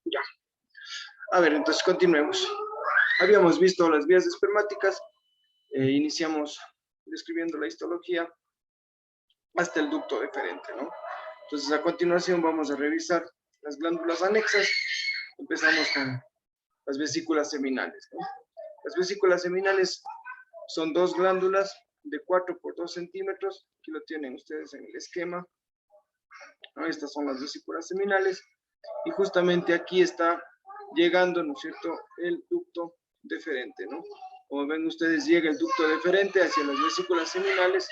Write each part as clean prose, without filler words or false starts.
Ya. A ver, entonces continuemos. Habíamos visto las vías espermáticas, iniciamos describiendo la histología hasta el ducto deferente, ¿no? Entonces, a continuación vamos a revisar las glándulas anexas. Empezamos con las vesículas seminales, ¿no? Las vesículas seminales son dos glándulas de 4 por 2 centímetros. Aquí lo tienen ustedes en el esquema, ¿no? Estas son las vesículas seminales. Y justamente aquí está llegando, ¿no es cierto?, el ducto deferente, ¿no? Como ven ustedes, llega el ducto deferente hacia las vesículas seminales.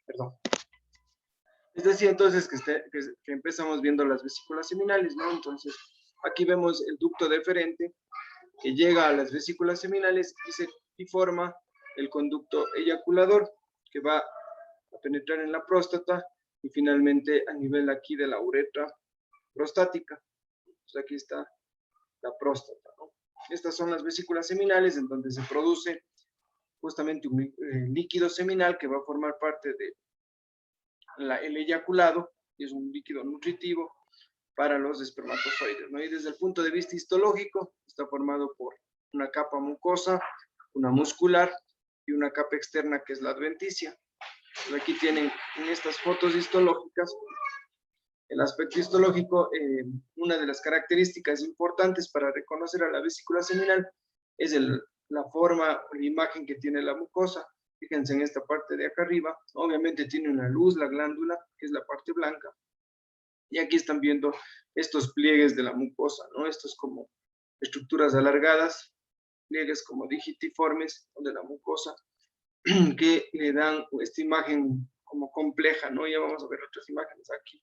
Perdón. Es decir, entonces, que empezamos viendo las vesículas seminales, ¿no? Entonces, aquí vemos el ducto deferente que llega a las vesículas seminales y forma el conducto eyaculador que va a penetrar en la próstata y finalmente a nivel aquí de la uretra prostática. Entonces, aquí está la próstata, ¿no? Estas son las vesículas seminales en donde se produce justamente un líquido seminal que va a formar parte de el eyaculado, y es un líquido nutritivo para los espermatozoides, ¿no? Y desde el punto de vista histológico, está formado por una capa mucosa, una muscular y una capa externa que es la adventicia. Entonces, aquí tienen en estas fotos histológicas, el aspecto histológico, una de las características importantes para reconocer a la vesícula seminal es la forma, la imagen que tiene la mucosa. Fíjense en esta parte de acá arriba, obviamente tiene una luz la glándula, que es la parte blanca. Y aquí están viendo estos pliegues de la mucosa, ¿no? Estos como estructuras alargadas, pliegues como digitiformes de la mucosa, que le dan esta imagen como compleja, ¿no? Ya vamos a ver otras imágenes aquí.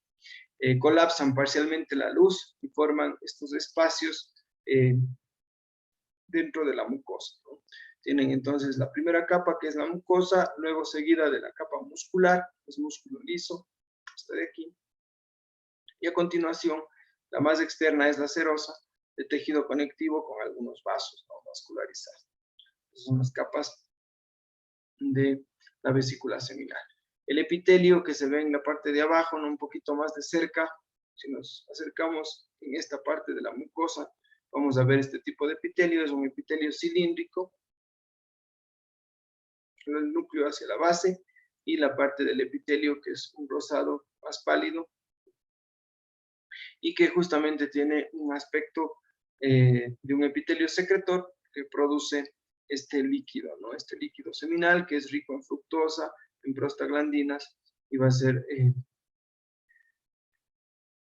Colapsan parcialmente la luz y forman estos espacios dentro de la mucosa, ¿no? Tienen entonces la primera capa, que es la mucosa, luego seguida de la capa muscular, es músculo liso, esta de aquí, y a continuación, la más externa es la serosa, de tejido conectivo con algunos vasos, ¿no?, vascularizados. Esas son las capas de la vesícula seminal. El epitelio que se ve en la parte de abajo, ¿no?, un poquito más de cerca, si nos acercamos en esta parte de la mucosa, vamos a ver este tipo de epitelio. Es un epitelio cilíndrico, el núcleo hacia la base, y la parte del epitelio que es un rosado más pálido, y que justamente tiene un aspecto de un epitelio secretor que produce este líquido, ¿no? Este líquido seminal que es rico en fructosa, en prostaglandinas, y va a ser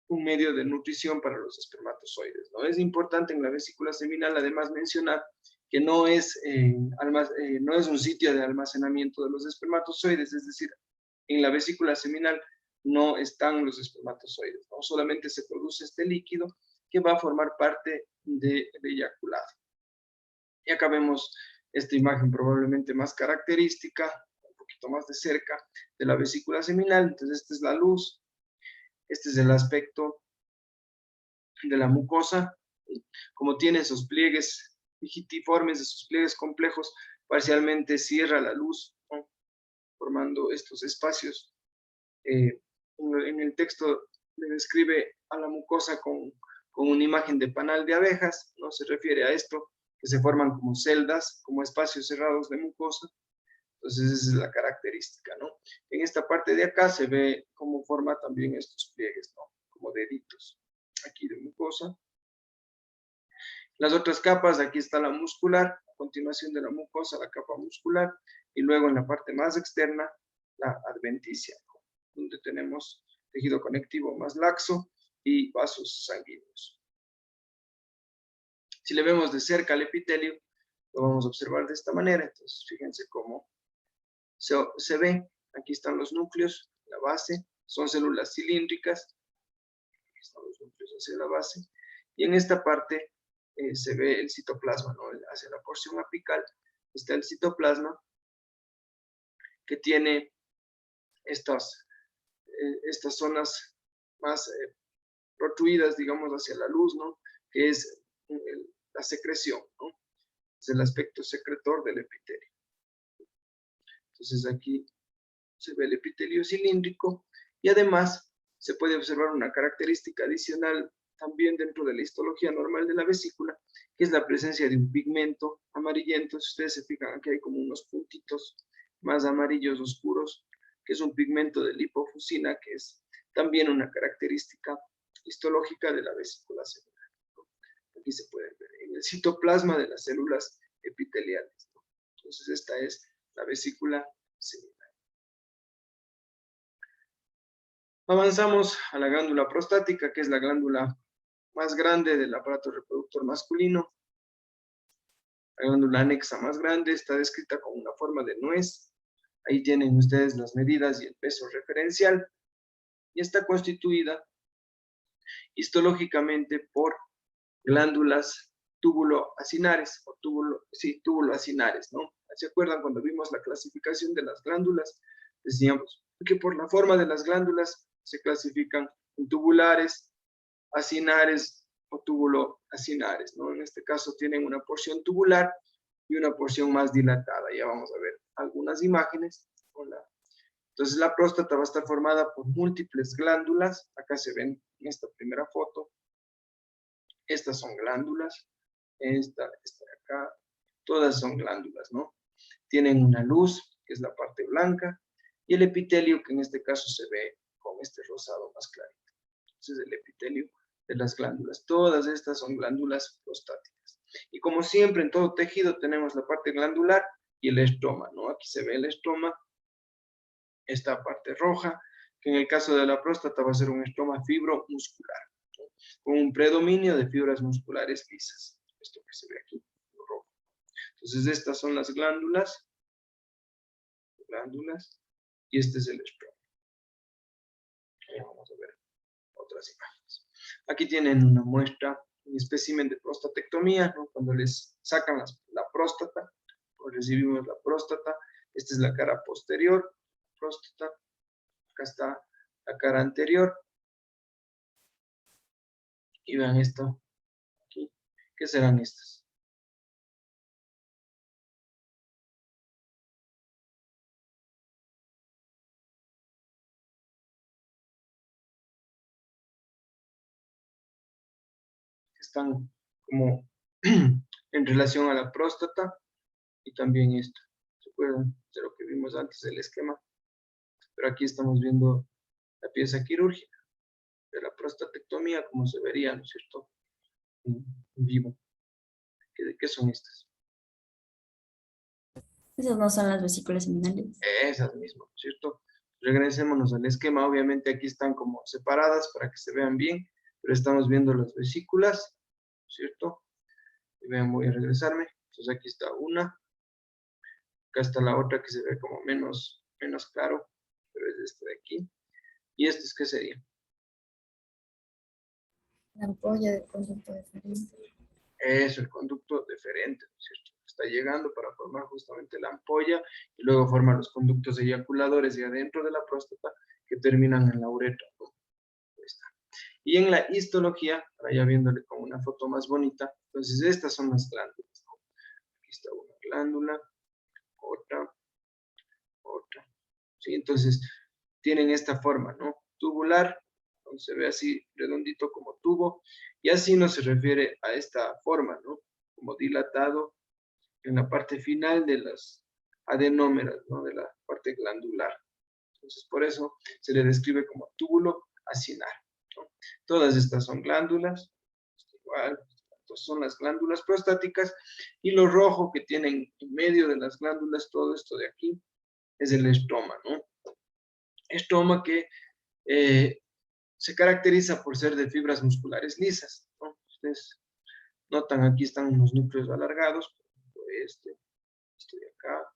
un medio de nutrición para los espermatozoides, ¿no? Es importante en la vesícula seminal además mencionar que no es un sitio de almacenamiento de los espermatozoides, es decir, en la vesícula seminal no están los espermatozoides, ¿no? Solamente se produce este líquido que va a formar parte del eyaculado. Y acá vemos esta imagen probablemente más característica, un poquito más de cerca, de la vesícula seminal. Entonces, esta es la luz, este es el aspecto de la mucosa, como tiene esos pliegues digitiformes, esos pliegues complejos, parcialmente cierra la luz, ¿no?, formando estos espacios. En el texto le describe a la mucosa con una imagen de panal de abejas, ¿no? Se refiere a esto, que se forman como celdas, como espacios cerrados de mucosa. Entonces esa es la característica, ¿no? En esta parte de acá se ve cómo forma también estos pliegues, ¿no?, como deditos, aquí de mucosa. Las otras capas, aquí está la muscular, a continuación de la mucosa, la capa muscular, y luego en la parte más externa, la adventicia, ¿no?, donde tenemos tejido conectivo más laxo y vasos sanguíneos. Si le vemos de cerca al epitelio, lo vamos a observar de esta manera. Entonces, fíjense cómo se ve. Aquí están los núcleos, la base, son células cilíndricas. Aquí están los núcleos hacia la base. Y en esta parte se ve el citoplasma, ¿no?, hacia la porción apical, está el citoplasma, que tiene estas zonas más protruidas, digamos, hacia la luz, ¿no? Que es la secreción, ¿no? Es el aspecto secretor del epitelio. Entonces aquí se ve el epitelio cilíndrico y además se puede observar una característica adicional también dentro de la histología normal de la vesícula, que es la presencia de un pigmento amarillento. Si ustedes se fijan, aquí hay como unos puntitos más amarillos oscuros, que es un pigmento de lipofuscina, que es también una característica histológica de la vesícula celular, ¿no? Aquí se puede ver en el citoplasma de las células epiteliales, ¿no? Entonces esta es la vesícula celular. Avanzamos a la glándula prostática, que es la glándula más grande del aparato reproductor masculino. La glándula anexa más grande está descrita con una forma de nuez. Ahí tienen ustedes las medidas y el peso referencial. Y está constituida histológicamente por glándulas túbulo-acinares, o túbulo-acinares, ¿no? ¿Se acuerdan cuando vimos la clasificación de las glándulas? Decíamos que por la forma de las glándulas se clasifican en tubulares, acinares o túbulo-acinares, ¿no? En este caso tienen una porción tubular y una porción más dilatada. Ya vamos a ver algunas imágenes. Entonces la próstata va a estar formada por múltiples glándulas. Acá se ven en esta primera foto. Estas son glándulas. Esta de acá. Todas son glándulas, ¿no? Tienen una luz, que es la parte blanca, y el epitelio, que en este caso se ve con este rosado más clarito. Entonces el epitelio de las glándulas. Todas estas son glándulas prostáticas. Y como siempre en todo tejido tenemos la parte glandular y el estroma, ¿no? Aquí se ve el estroma, esta parte roja, que en el caso de la próstata va a ser un estroma fibromuscular, ¿no? Con un predominio de fibras musculares lisas. Esto que se ve aquí, lo rojo. Entonces estas son las glándulas, y este es el estroma. Vamos a ver otras imágenes. Aquí tienen una muestra, un espécimen de prostatectomía, ¿no? Cuando les sacan la próstata, pues recibimos la próstata. Esta es la cara posterior, próstata. Acá está la cara anterior. Y vean esto aquí. ¿Qué serán estas? Están como en relación a la próstata y también esto. ¿Se acuerdan de lo que vimos antes del esquema? Pero aquí estamos viendo la pieza quirúrgica de la prostatectomía, como se vería, ¿no es cierto? En vivo. ¿De qué son estas? Esas no son las vesículas seminales. Esas mismas, ¿no es cierto? Regresémonos al esquema. Obviamente aquí están como separadas para que se vean bien, pero estamos viendo las vesículas, ¿no es cierto? Y vean, voy a regresarme. Entonces aquí está una. Acá está la otra que se ve como menos claro, pero es este de aquí. ¿Y este es qué sería? La ampolla del conducto deferente. Eso, el conducto deferente, ¿no es cierto? Está llegando para formar justamente la ampolla y luego forma los conductos eyaculadores de adentro de la próstata que terminan en la uretra, ¿no? Ahí está. Y en la histología, ahora ya viéndole con una foto más bonita, entonces estas son las glándulas, ¿no? Aquí está una glándula, otra, ¿sí? Entonces tienen esta forma, ¿no? Tubular, se ve así redondito como tubo, y así no se refiere a esta forma, ¿no? Como dilatado en la parte final de las adenómeras, ¿no? De la parte glandular. Entonces, por eso se le describe como túbulo acinar, ¿no? Todas estas son glándulas, igual, son las glándulas prostáticas, y lo rojo que tienen en medio de las glándulas, todo esto de aquí, es el estroma, ¿no? Estroma que se caracteriza por ser de fibras musculares lisas, ¿no? Ustedes notan aquí están unos núcleos alargados, este de acá,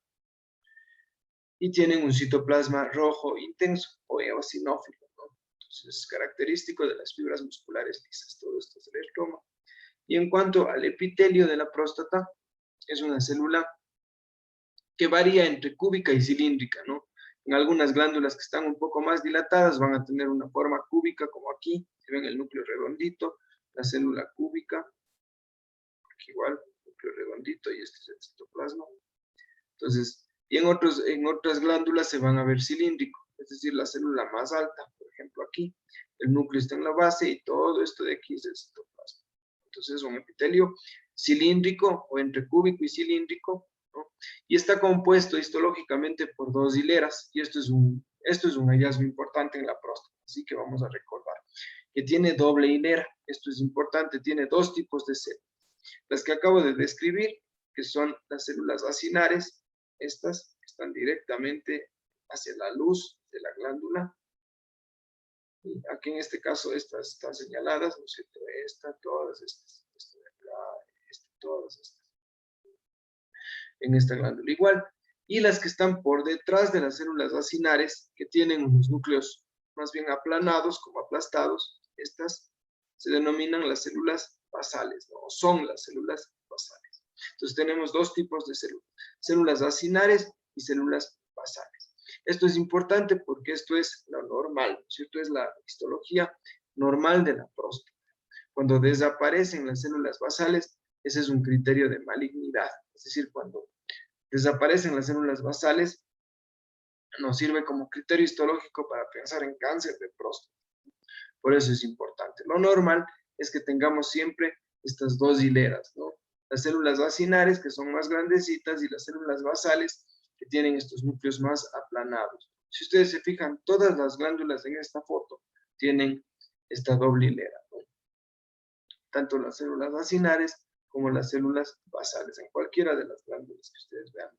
y tienen un citoplasma rojo intenso o eosinófilo, ¿no? Entonces es característico de las fibras musculares lisas, todo esto es el estroma. Y en cuanto al epitelio de la próstata, es una célula que varía entre cúbica y cilíndrica, ¿no? En algunas glándulas que están un poco más dilatadas van a tener una forma cúbica, como aquí, se ven el núcleo redondito, la célula cúbica, aquí igual, núcleo redondito, y este es el citoplasma. Entonces, y en otras glándulas se van a ver cilíndrico, es decir, la célula más alta, por ejemplo aquí, el núcleo está en la base y todo esto de aquí es el citoplasma. Entonces es un epitelio cilíndrico o entre cúbico y cilíndrico, ¿no? Y está compuesto histológicamente por dos hileras, y esto es un hallazgo importante en la próstata, así que vamos a recordar que tiene doble hilera. Esto es importante, tiene dos tipos de células. Las que acabo de describir, que son las células acinares, estas están directamente hacia la luz de la glándula. Y aquí en este caso estas están señaladas, ¿no es cierto? Todas estas, esta de acá, todas estas. En esta glándula igual. Y las que están por detrás de las células acinares, que tienen unos núcleos más bien aplanados, como aplastados, estas se denominan las células basales, ¿no? O son las células basales. Entonces tenemos dos tipos de células, células acinares y células basales. Esto es importante porque esto es lo normal, ¿no es cierto? Es la histología normal de la próstata. Cuando desaparecen las células basales, ese es un criterio de malignidad. Es decir, cuando desaparecen las células basales, nos sirve como criterio histológico para pensar en cáncer de próstata. Por eso es importante. Lo normal es que tengamos siempre estas dos hileras, ¿no? Las células acinares, que son más grandecitas, y las células basales, que tienen estos núcleos más aplanados. Si ustedes se fijan, todas las glándulas en esta foto tienen esta doble hilera, ¿no? Tanto las células acinares como las células basales, en cualquiera de las glándulas que ustedes vean.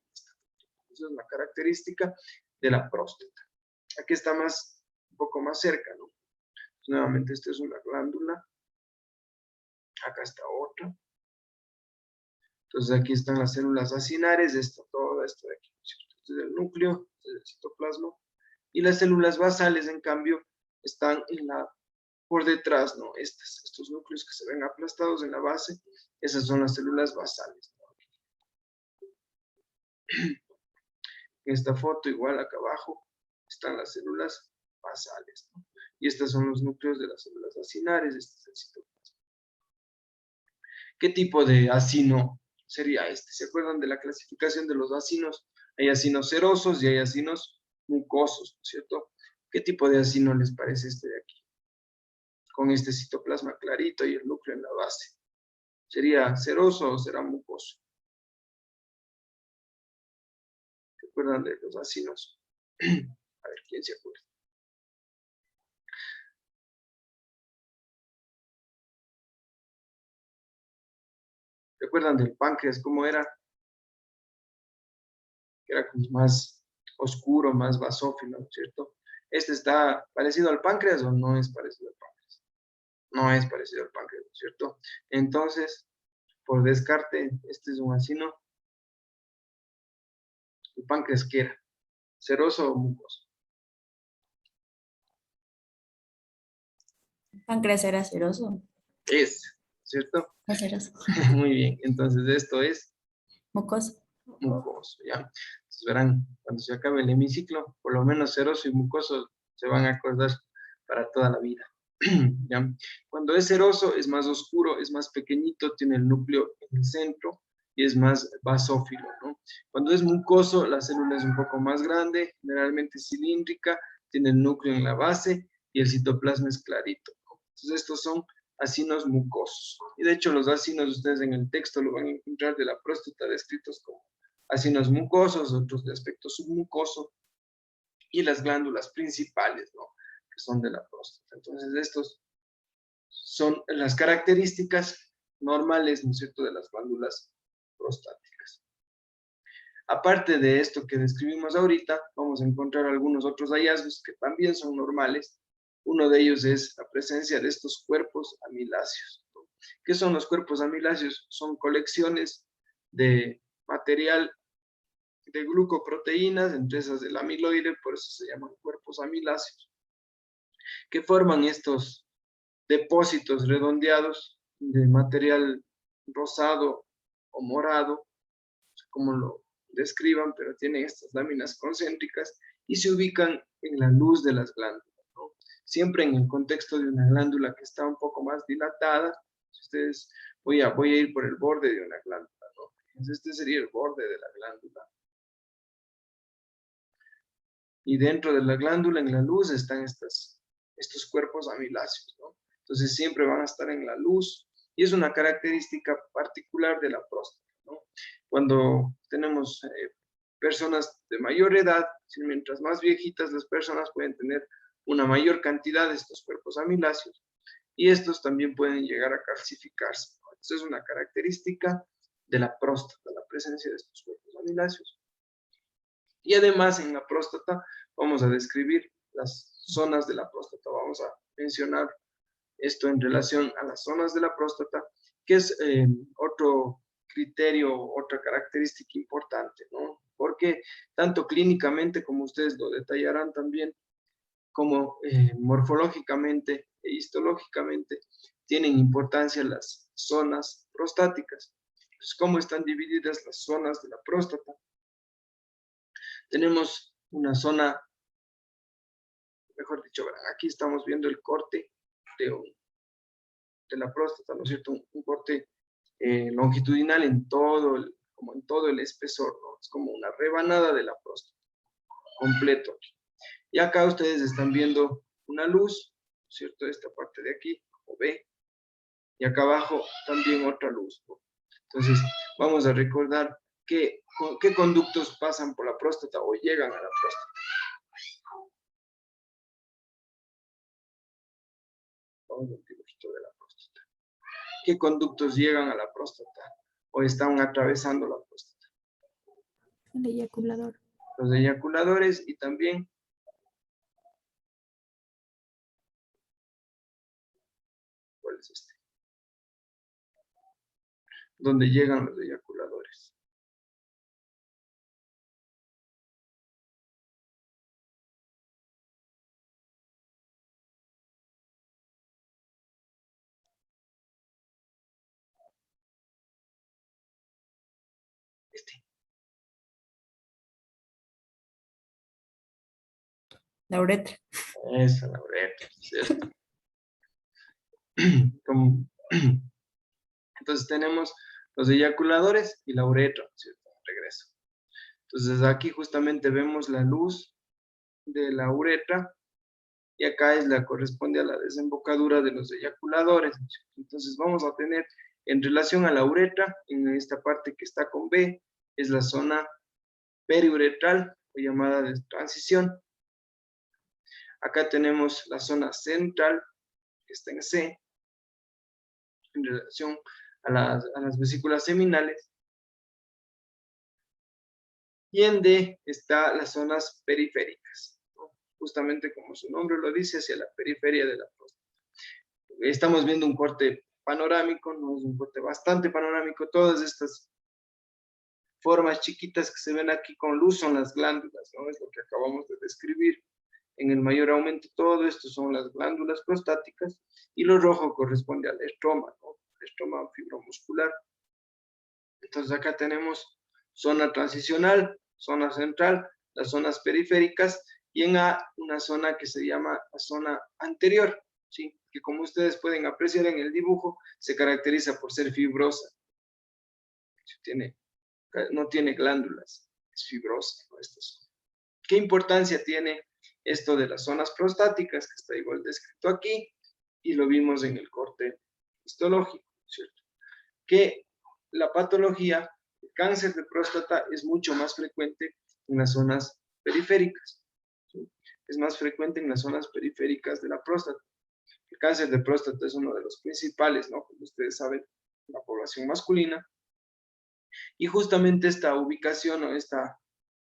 Esa es la característica de la próstata. Aquí está un poco más cerca, ¿no? Nuevamente, esta es una glándula. Acá está otra. Entonces, aquí están las células acinares, todo esto de aquí. Este es el núcleo, este es el citoplasma. Y las células basales, en cambio, están por detrás, ¿no? Estos núcleos que se ven aplastados en la base, esas son las células basales, ¿no? En esta foto, igual acá abajo, están las células basales, ¿no? Y estos son los núcleos de las células acinares, este es el citoplasma. ¿Qué tipo de acino sería este? ¿Se acuerdan de la clasificación de los acinos? Hay acinos serosos y hay acinos mucosos, ¿no es cierto? ¿Qué tipo de acino les parece este de aquí? Con este citoplasma clarito y el núcleo en la base. ¿Sería seroso o será mucoso? ¿Se acuerdan de los acinos? A ver, ¿quién se acuerda? ¿Se acuerdan del páncreas? ¿Cómo era? Que era como más oscuro, más basófilo, ¿no es cierto? ¿Este está parecido al páncreas o no es parecido al páncreas? No es parecido al páncreas, ¿no es cierto? Entonces, por descarte, este es un acino. ¿El páncreas qué era? ¿Seroso o mucoso? Páncreas era ceroso. Es, ¿cierto? Es ceroso. Muy bien, entonces esto es Mucoso. mucoso, ¿ya? Entonces verán, cuando se acabe el hemiciclo, por lo menos seroso y mucoso se van a acordar para toda la vida. ¿Ya? Cuando es seroso es más oscuro, es más pequeñito, tiene el núcleo en el centro y es más basófilo, ¿no? Cuando es mucoso, la célula es un poco más grande, generalmente cilíndrica, tiene el núcleo en la base y el citoplasma es clarito, ¿no? Entonces estos son acinos mucosos. Y de hecho los acinos ustedes en el texto lo van a encontrar de la próstata descritos como acinos mucosos, otros de aspecto submucoso, y las glándulas principales, ¿no? Que son de la próstata. Entonces, estos son las características normales, ¿no es cierto?, de las glándulas prostáticas. Aparte de esto que describimos ahorita, vamos a encontrar algunos otros hallazgos que también son normales. Uno de ellos es la presencia de estos cuerpos amiláceos, ¿no? ¿Qué son los cuerpos amiláceos? Son colecciones de material de glucoproteínas, entre esas del amiloide, por eso se llaman cuerpos amiláceos, que forman estos depósitos redondeados de material rosado o morado, como lo describan, pero tienen estas láminas concéntricas y se ubican en la luz de las glándulas, ¿no? Siempre en el contexto de una glándula que está un poco más dilatada. Si ustedes, voy a ir por el borde de una glándula, ¿no? Entonces este sería el borde de la glándula. Y dentro de la glándula, en la luz, están estos cuerpos amiláceos, ¿no? Entonces siempre van a estar en la luz y es una característica particular de la próstata, ¿no? Cuando tenemos personas de mayor edad, mientras más viejitas las personas pueden tener una mayor cantidad de estos cuerpos amiláceos y estos también pueden llegar a calcificarse, ¿no? Esto es una característica de la próstata, la presencia de estos cuerpos amiláceos. Y además en la próstata vamos a describir las zonas de la próstata. Vamos a mencionar esto en relación a las zonas de la próstata, que es otro criterio, otra característica importante, ¿no? Porque tanto clínicamente, como ustedes lo detallarán también, como morfológicamente e histológicamente, tienen importancia las zonas prostáticas. Entonces, ¿cómo están divididas las zonas de la próstata? Tenemos una zona, mejor dicho, aquí estamos viendo el corte de la próstata, ¿no es cierto? Un corte longitudinal como en todo el espesor, ¿no? Es como una rebanada de la próstata, completo. Y acá ustedes están viendo una luz, ¿no es cierto? Esta parte de aquí, como ve, y acá abajo también otra luz, ¿no? Entonces, vamos a recordar qué conductos pasan por la próstata o llegan a la próstata. Vamos a un dibujito de la próstata. ¿Qué conductos llegan a la próstata o están atravesando la próstata? El eyaculador. Los eyaculadores y también ¿cuál es este? Donde llegan los eyaculadores. Este. La uretra. Esa, la uretra, ¿cierto? Entonces tenemos los eyaculadores y la uretra, ¿cierto? Regreso. Entonces aquí justamente vemos la luz de la uretra y acá corresponde a la desembocadura de los eyaculadores. Entonces vamos a tener en relación a la uretra, en esta parte que está con B, es la zona periuretral o llamada de transición. Acá tenemos la zona central, que está en C, en relación a las vesículas seminales. Y en D está las zonas periféricas, ¿no? Justamente como su nombre lo dice, hacia la periferia de la próstata. Estamos viendo un corte panorámico, no es un corte bastante panorámico. Todas estas formas chiquitas que se ven aquí con luz son las glándulas, ¿no? Es lo que acabamos de describir. En el mayor aumento, todo esto son las glándulas prostáticas y lo rojo corresponde al estroma, ¿no? El estroma fibromuscular. Entonces acá tenemos zona transicional, zona central, las zonas periféricas y en A una zona que se llama la zona anterior, ¿sí? Que como ustedes pueden apreciar en el dibujo, se caracteriza por ser fibrosa. No tiene glándulas, es fibrosa, ¿no? ¿Qué importancia tiene esto de las zonas prostáticas, que está igual descrito aquí, y lo vimos en el corte histológico, ¿cierto? Que la patología, el cáncer de próstata es mucho más frecuente en las zonas periféricas, ¿sí? Es más frecuente en las zonas periféricas de la próstata. El cáncer de próstata es uno de los principales, ¿no? Como ustedes saben, en la población masculina, y justamente esta ubicación o esta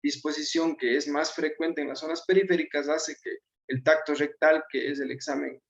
disposición que es más frecuente en las zonas periféricas hace que el tacto rectal, que es el examen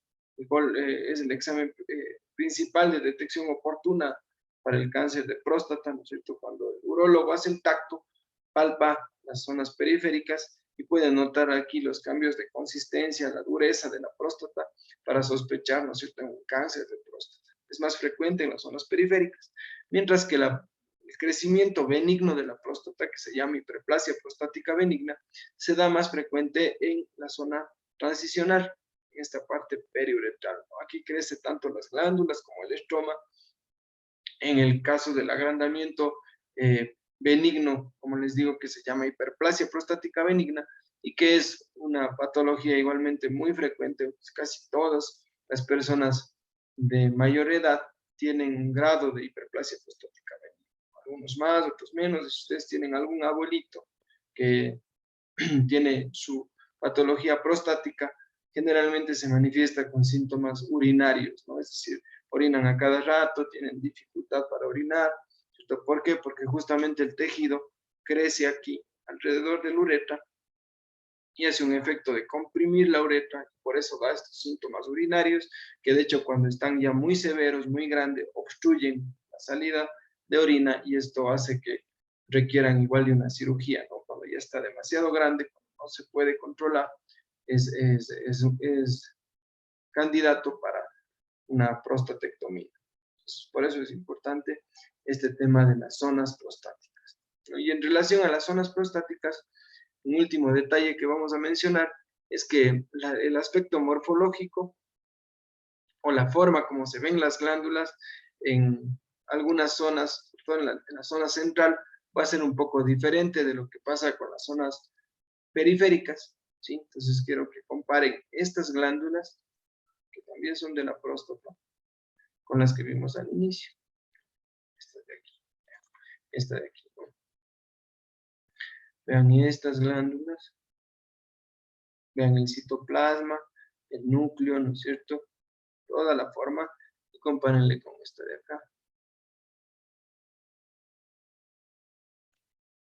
principal de detección oportuna para el cáncer de próstata, ¿no es cierto? Cuando el urólogo hace el tacto, palpa las zonas periféricas y puede notar aquí los cambios de consistencia, la dureza de la próstata para sospechar, ¿no es cierto?, en un cáncer de próstata. Es más frecuente en las zonas periféricas, mientras que la El crecimiento benigno de la próstata, que se llama hiperplasia prostática benigna, se da más frecuente en la zona transicional, en esta parte periuretral, ¿no? Aquí crece tanto las glándulas como el estroma. En el caso del agrandamiento benigno, como les digo, que se llama hiperplasia prostática benigna, y que es una patología igualmente muy frecuente, pues casi todas las personas de mayor edad tienen un grado de hiperplasia prostática benigna. Algunos más, otros menos. Si ustedes tienen algún abuelito que tiene su patología prostática, generalmente se manifiesta con síntomas urinarios, ¿no? Es decir, orinan a cada rato, tienen dificultad para orinar, ¿cierto? ¿Por qué? Porque justamente el tejido crece aquí, alrededor de la uretra, y hace un efecto de comprimir la uretra, por eso da estos síntomas urinarios, que de hecho cuando están ya muy severos, muy grandes, obstruyen la salida de orina, y esto hace que requieran igual de una cirugía, ¿no? Cuando ya está demasiado grande, cuando no se puede controlar, es candidato para una prostatectomía. Entonces, por eso es importante este tema de las zonas prostáticas, ¿no? Y en relación a las zonas prostáticas, un último detalle que vamos a mencionar es que el aspecto morfológico o la forma como se ven las glándulas en algunas zonas, sobre todo en la zona central, va a ser un poco diferente de lo que pasa con las zonas periféricas, ¿sí? Entonces quiero que comparen estas glándulas, que también son de la próstata, con las que vimos al inicio. Esta de aquí, esta de aquí, ¿no? Vean estas glándulas, vean el citoplasma, el núcleo, ¿no es cierto? Toda la forma, y compárenle con esta de acá.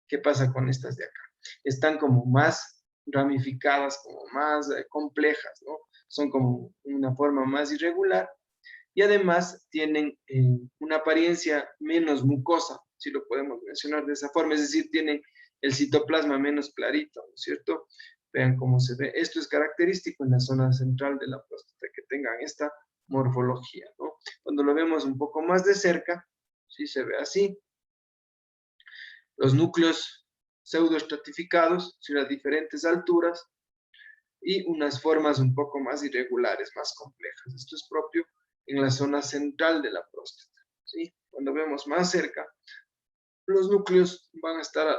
¿Qué pasa con estas de acá? Están como más ramificadas, como más complejas, ¿no? Son como una forma más irregular, y además tienen una apariencia menos mucosa, si lo podemos mencionar de esa forma, es decir, tienen el citoplasma menos clarito, ¿no es cierto? Vean cómo se ve. Esto es característico en la zona central de la próstata, que tengan esta morfología, ¿no? Cuando lo vemos un poco más de cerca, sí se ve así. Los núcleos pseudoestratificados, a diferentes alturas, y unas formas un poco más irregulares, más complejas. Esto es propio en la zona central de la próstata, ¿sí? Cuando vemos más cerca, los núcleos van a estar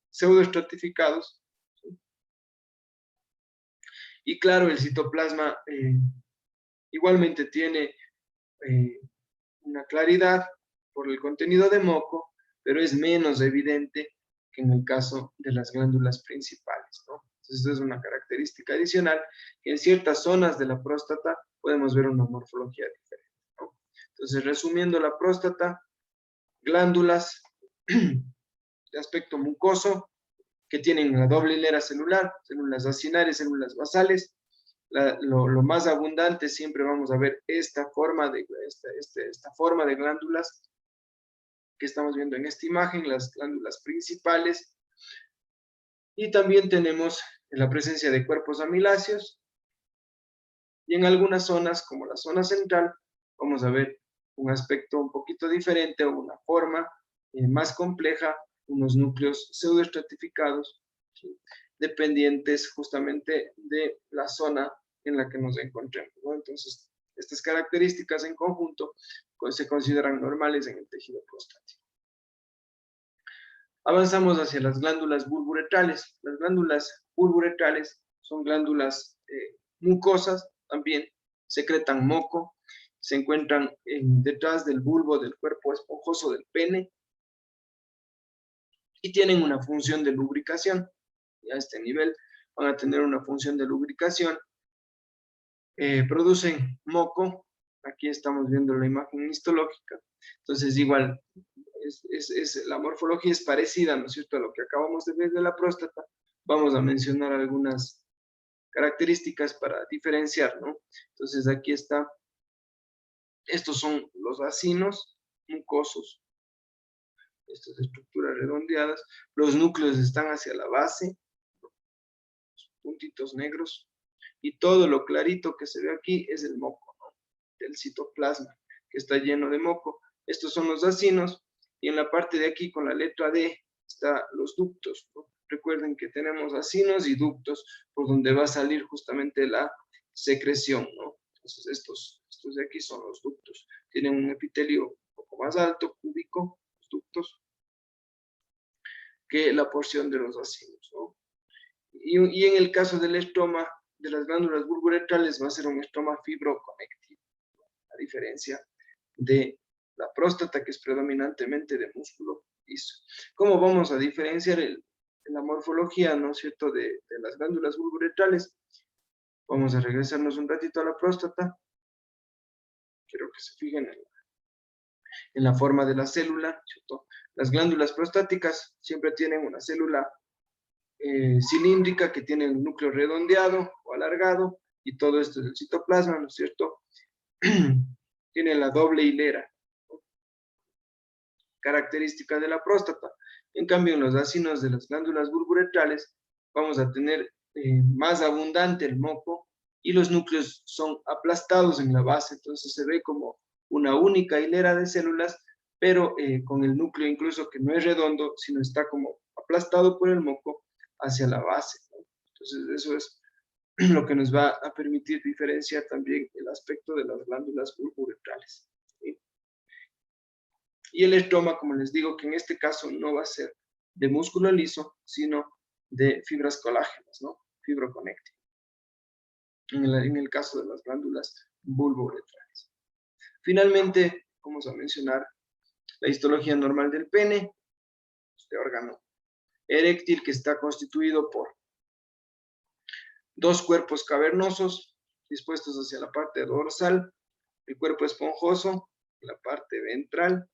pseudoestratificados, ¿sí? Y claro, el citoplasma igualmente tiene una claridad por el contenido de moco, pero es menos evidente que en el caso de las glándulas principales, ¿no? Entonces, es una característica adicional, que en ciertas zonas de la próstata podemos ver una morfología diferente, ¿no? Entonces, resumiendo, la próstata, glándulas de aspecto mucoso, que tienen una doble hilera celular, células acinares, células basales. Lo más abundante siempre vamos a ver esta forma de glándulas que estamos viendo en esta imagen, las glándulas principales. Y también tenemos la presencia de cuerpos amiláceos, y en algunas zonas, como la zona central, vamos a ver un aspecto un poquito diferente, o una forma más compleja, unos núcleos pseudoestratificados, ¿sí? Dependientes justamente de la zona en la que nos encontremos, ¿no? Entonces, estas características en conjunto pues, se consideran normales en el tejido prostático. Avanzamos hacia las glándulas bulbourethales. Las glándulas bulbourethales son glándulas mucosas, también secretan moco, se encuentran detrás del bulbo del cuerpo esponjoso del pene, y tienen una función de lubricación. Y a este nivel van a tener una función de lubricación. Producen moco. Aquí estamos viendo la imagen histológica. Entonces, igual, la morfología es parecida, ¿no es cierto?, a lo que acabamos de ver de la próstata. Vamos a mencionar algunas características para diferenciar, ¿no? Entonces, aquí está. Estos son los acinos mucosos. Estas estructuras redondeadas. Los núcleos están hacia la base, los puntitos negros, y todo lo clarito que se ve aquí es el moco, ¿no?, del citoplasma, que está lleno de moco. Estos son los acinos, Y en la parte de aquí, con la letra D, están los ductos, ¿no? Recuerden que tenemos acinos y ductos por donde va a salir justamente la secreción, ¿no? Entonces, estos de aquí son los ductos. Tienen un epitelio un poco más alto, cúbico, los ductos, que la porción de los acinos, ¿no? Y en el caso del estroma de las glándulas bulboretrales va a ser un estroma fibroconectivo, a diferencia de la próstata, que es predominantemente de músculo liso. ¿Cómo vamos a diferenciar la morfología, ¿no es cierto?, de las glándulas bulboretrales? Vamos a regresarnos un ratito a la próstata. Quiero que se fijen en la forma de la célula, ¿cierto? Las glándulas prostáticas siempre tienen una célula cilíndrica que tiene un núcleo redondeado o alargado, y todo esto es el citoplasma, ¿no es cierto? Tiene la doble hilera, ¿no?, característica de la próstata. En cambio, en los acinos de las glándulas bulboretrales vamos a tener más abundante el moco, y los núcleos son aplastados en la base, entonces se ve como una única hilera de células, pero con el núcleo incluso que no es redondo, sino está como aplastado por el moco hacia la base, ¿no? Entonces eso es lo que nos va a permitir diferenciar también el aspecto de las glándulas bulboretrales, ¿sí? Y el estroma, como les digo, que en este caso no va a ser de músculo liso, sino de fibras colágenas, ¿no? Fibroconectivo, en el caso de las glándulas bulboretrales. Finalmente, vamos a mencionar la histología normal del pene, este órgano eréctil que está constituido por dos cuerpos cavernosos dispuestos hacia la parte dorsal, el cuerpo esponjoso, la parte ventral.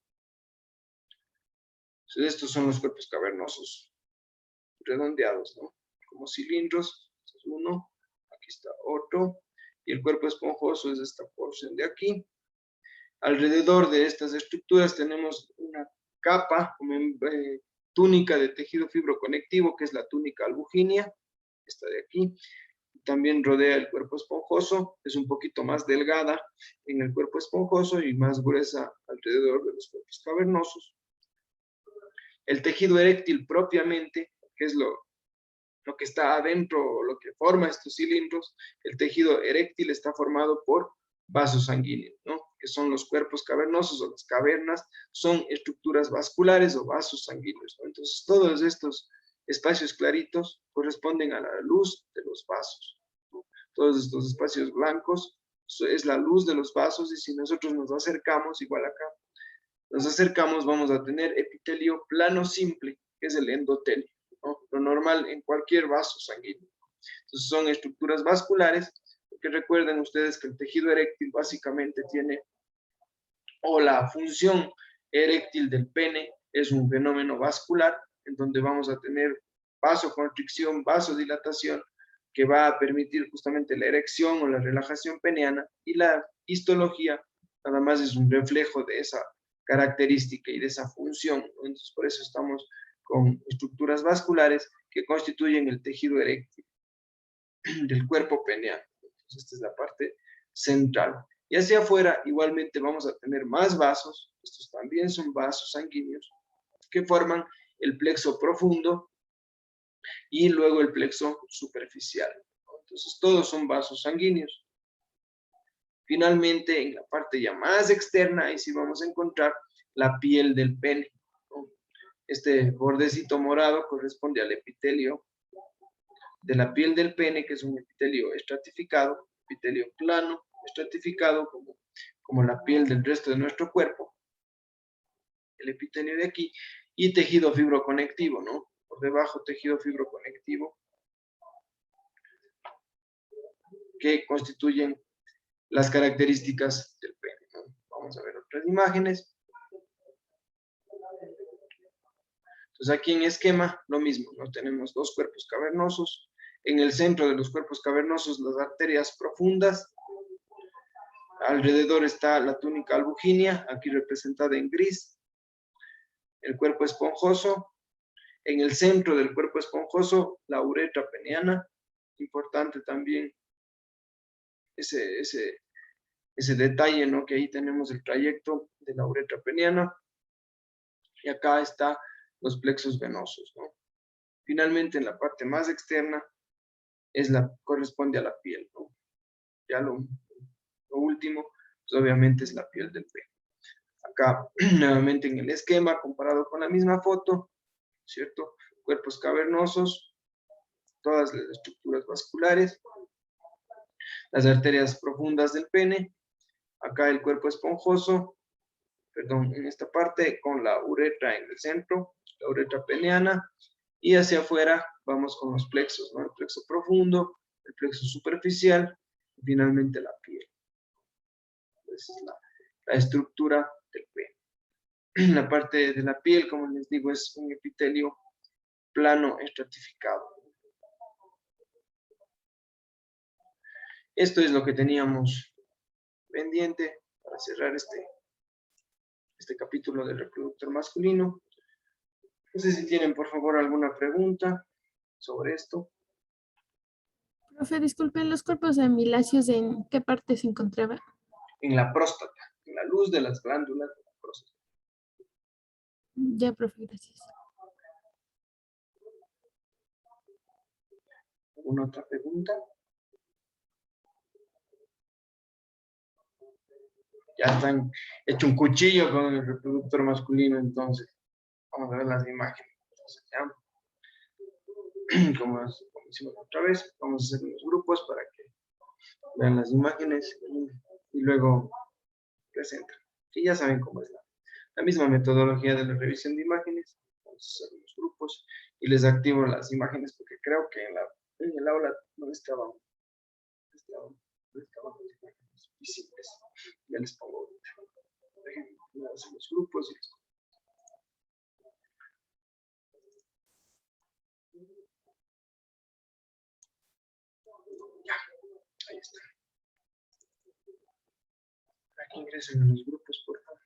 Entonces, estos son los cuerpos cavernosos redondeados, ¿no?, como cilindros. Este es uno, aquí está otro, y el cuerpo esponjoso es esta porción de aquí. Alrededor de estas estructuras tenemos una capa, como túnica de tejido fibroconectivo, que es la túnica albuginea, esta de aquí. También rodea el cuerpo esponjoso, es un poquito más delgada en el cuerpo esponjoso y más gruesa alrededor de los cuerpos cavernosos. El tejido eréctil propiamente, que es lo que está adentro, lo que forma estos cilindros, el tejido eréctil está formado por vasos sanguíneos, ¿no?, que son los cuerpos cavernosos, o las cavernas, son estructuras vasculares o vasos sanguíneos, ¿no? Entonces, todos estos espacios claritos corresponden a la luz de los vasos, ¿no? Todos estos espacios blancos es la luz de los vasos, y si nosotros nos acercamos, igual acá, nos acercamos, vamos a tener epitelio plano simple, que es el endotelio, ¿no?, lo normal en cualquier vaso sanguíneo. Entonces son estructuras vasculares, porque recuerden ustedes que el tejido eréctil básicamente tiene, o la función eréctil del pene es un fenómeno vascular, en donde vamos a tener vasoconstricción, vasodilatación, que va a permitir justamente la erección o la relajación peneana, y la histología nada más es un reflejo de esa característica y de esa función, ¿no? Entonces, por eso estamos con estructuras vasculares que constituyen el tejido eréctil del cuerpo peneano. Entonces, esta es la parte central. Y hacia afuera, igualmente, vamos a tener más vasos. Estos también son vasos sanguíneos que forman el plexo profundo y luego el plexo superficial, ¿no? Entonces, todos son vasos sanguíneos. Finalmente, en la parte ya más externa, ahí sí vamos a encontrar la piel del pene, ¿no? Este bordecito morado corresponde al epitelio de la piel del pene, que es un epitelio estratificado, epitelio plano, estratificado como la piel del resto de nuestro cuerpo, el epitelio de aquí, y tejido fibroconectivo, ¿no? Por debajo, tejido fibroconectivo, que constituyen las características del pene, ¿no? Vamos a ver otras imágenes. Entonces, aquí en esquema, lo mismo, ¿no? Tenemos dos cuerpos cavernosos. En el centro de los cuerpos cavernosos, las arterias profundas. Alrededor está la túnica albuginea, aquí representada en gris. El cuerpo esponjoso. En el centro del cuerpo esponjoso, la uretra peniana. Importante también ese detalle, ¿no?, que ahí tenemos el trayecto de la uretra peniana. Y acá están los plexos venosos, ¿no? Finalmente, en la parte más externa corresponde a la piel, ¿no? Ya lo último, pues obviamente es la piel del pene. Acá, nuevamente en el esquema, comparado con la misma foto, ¿cierto? Cuerpos cavernosos, todas las estructuras vasculares, las arterias profundas del pene, acá el cuerpo esponjoso, perdón, en esta parte con la uretra en el centro, la uretra peneana, y hacia afuera vamos con los plexos, ¿no? El plexo profundo, el plexo superficial, y finalmente la piel. Esa es la estructura del pene. La parte de la piel, como les digo, es un epitelio plano estratificado. Esto es lo que teníamos pendiente para cerrar este capítulo del reproductor masculino. No sé si tienen, por favor, alguna pregunta sobre esto. Profe, disculpen, ¿los cuerpos amiláceos en qué parte se encontraban? En la próstata, en la luz de las glándulas de la próstata. Ya, profe, gracias. ¿Alguna otra pregunta? Ya están hecho un cuchillo con el reproductor masculino, entonces. Vamos a ver las imágenes. Entonces, ¿ya? Como hicimos otra vez, vamos a hacer unos grupos para que vean las imágenes y luego presentan. Y ya saben cómo es la misma metodología de la revisión de imágenes. Vamos a hacer unos grupos y les activo las imágenes porque creo que en el aula no estaban las imágenes visibles. Ya les pongo ahorita. Déjenme hacer los grupos y les pongo. Ya, ahí está. Aquí ingresen en los grupos, por favor.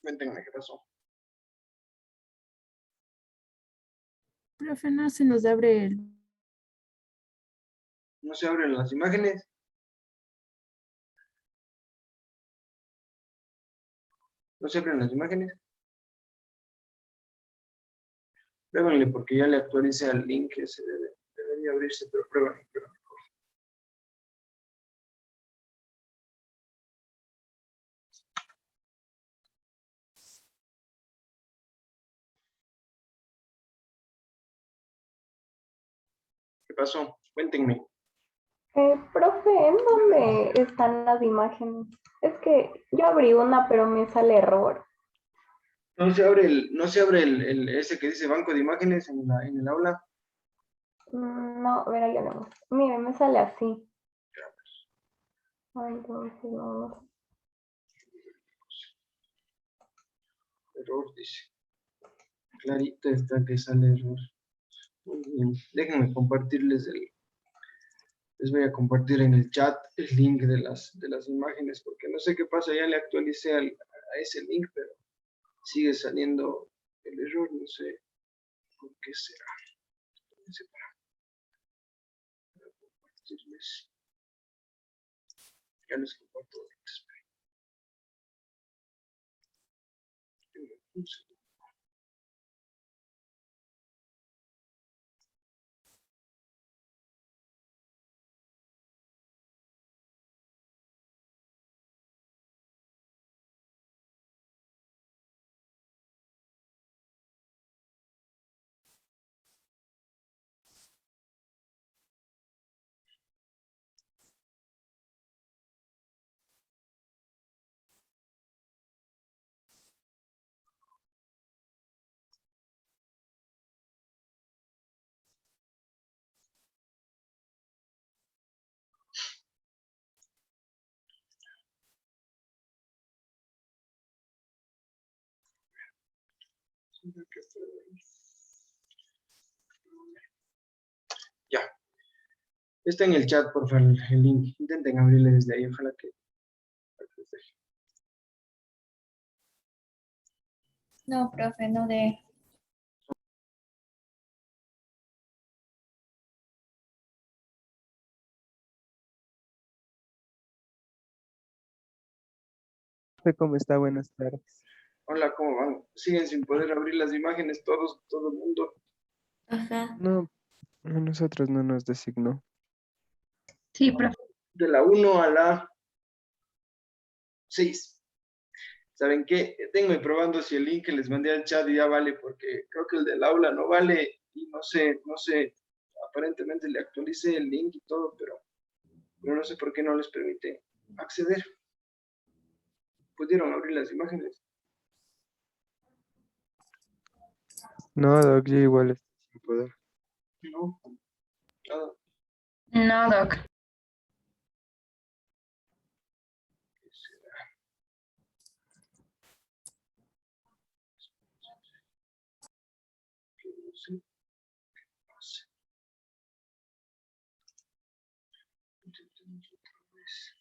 Cuéntenme qué pasó. Profe, no se nos abre el... No se abren las imágenes. No se abren las imágenes. Pruébenle porque ya le actualicé al link que se debería abrirse, pero pruébenle. ¿Qué pasó? Cuéntenme. Profe, ¿en dónde están las imágenes? Es que yo abrí una, pero me sale error. No se abre ese que dice banco de imágenes en el aula. No, verá, yo no. Mire, me sale así. Ay, entonces, no. Error, dice. Clarito está que sale error. Muy bien. Déjenme compartirles les voy a compartir en el chat el link de las imágenes, porque no sé qué pasa, ya le actualicé a ese link, pero sigue saliendo el error, no sé por qué será. Espérense para compartirles. Ya les comparto ahorita, esperen. Un segundo. Ya, está en el chat, por favor, el link. Intenten abrirle desde ahí, ojalá que les deje. No, profe, no de... ¿Cómo está? Buenas tardes. Hola, ¿cómo van? Siguen sin poder abrir las imágenes todo el mundo. Ajá. No, a nosotros no nos designó. Sí, profe. De la 1 a la 6. ¿Saben qué? Tengo probando si el link que les mandé al chat ya vale, porque creo que el del aula no vale y no sé, aparentemente le actualicé el link y todo, pero no sé por qué no les permite acceder. ¿Pudieron abrir las imágenes? No, Doc, yo igual estoy sin poder. No, nada. No, doc. ¿Qué será? Que no sé qué pasa. Intentemos otra vez.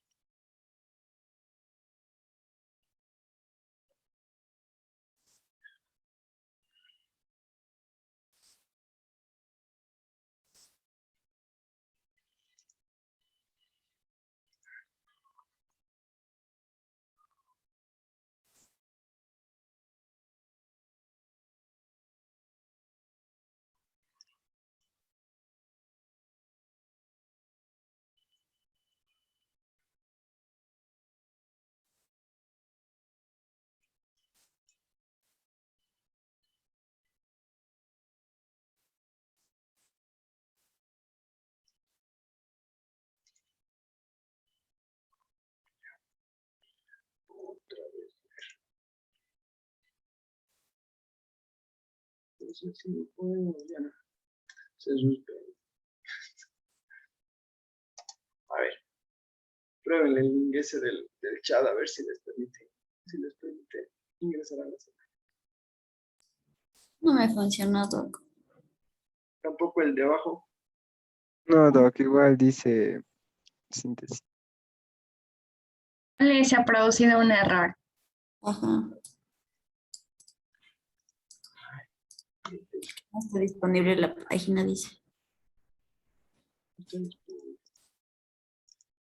Otra vez. No sé si me pueden, ya no. Se suspende. A ver, prueben el link ese del chat a ver si les permite ingresar a la sala. No me funcionó, Doc. Tampoco el de abajo. No, Doc, igual dice síntesis. Se ha producido un error. Ajá. No está disponible la página, dice.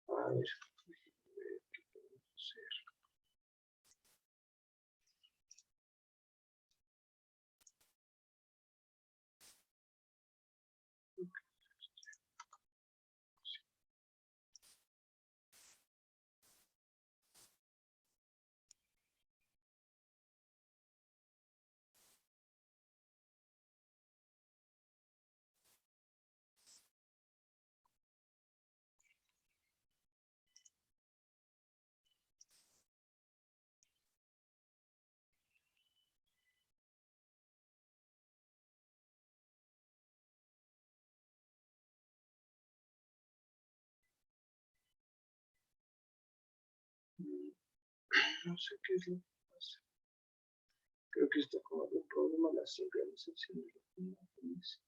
A ver. ¿Qué podemos hacer? No sé qué es lo que pasa. Creo que está con algún problema la sincronización de las imágenes.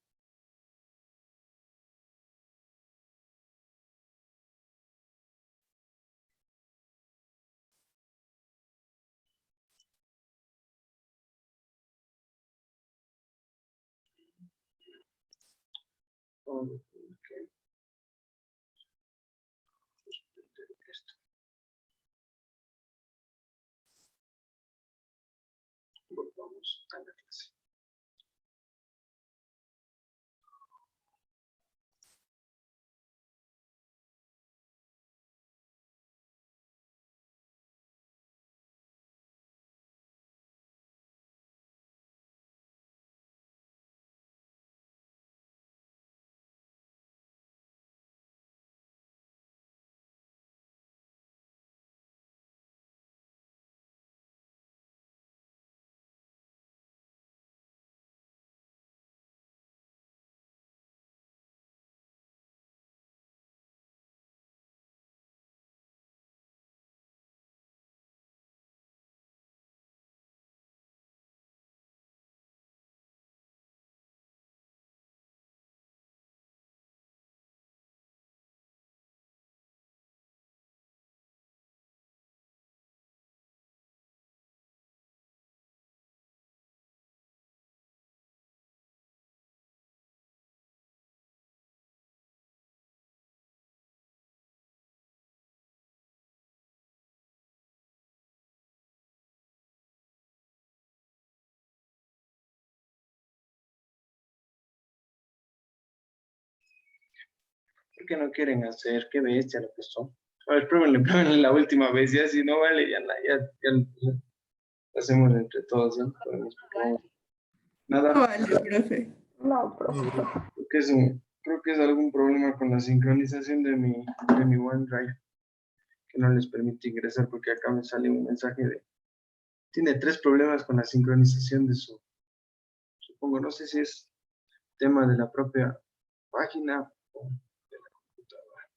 Ok. Suspender esto. Volvamos a la clase. ¿Por qué no quieren hacer? Qué bestia lo que son. A ver, pruébenle la última vez. Ya si no vale, ya lo hacemos entre todos. ¿No? Nada. Vale, profe. No, profesor. Creo que es algún problema con la sincronización de mi OneDrive que no les permite ingresar porque acá me sale un mensaje de... Tiene 3 problemas con la sincronización de su... Supongo, no sé si es tema de la propia página o de la computadora.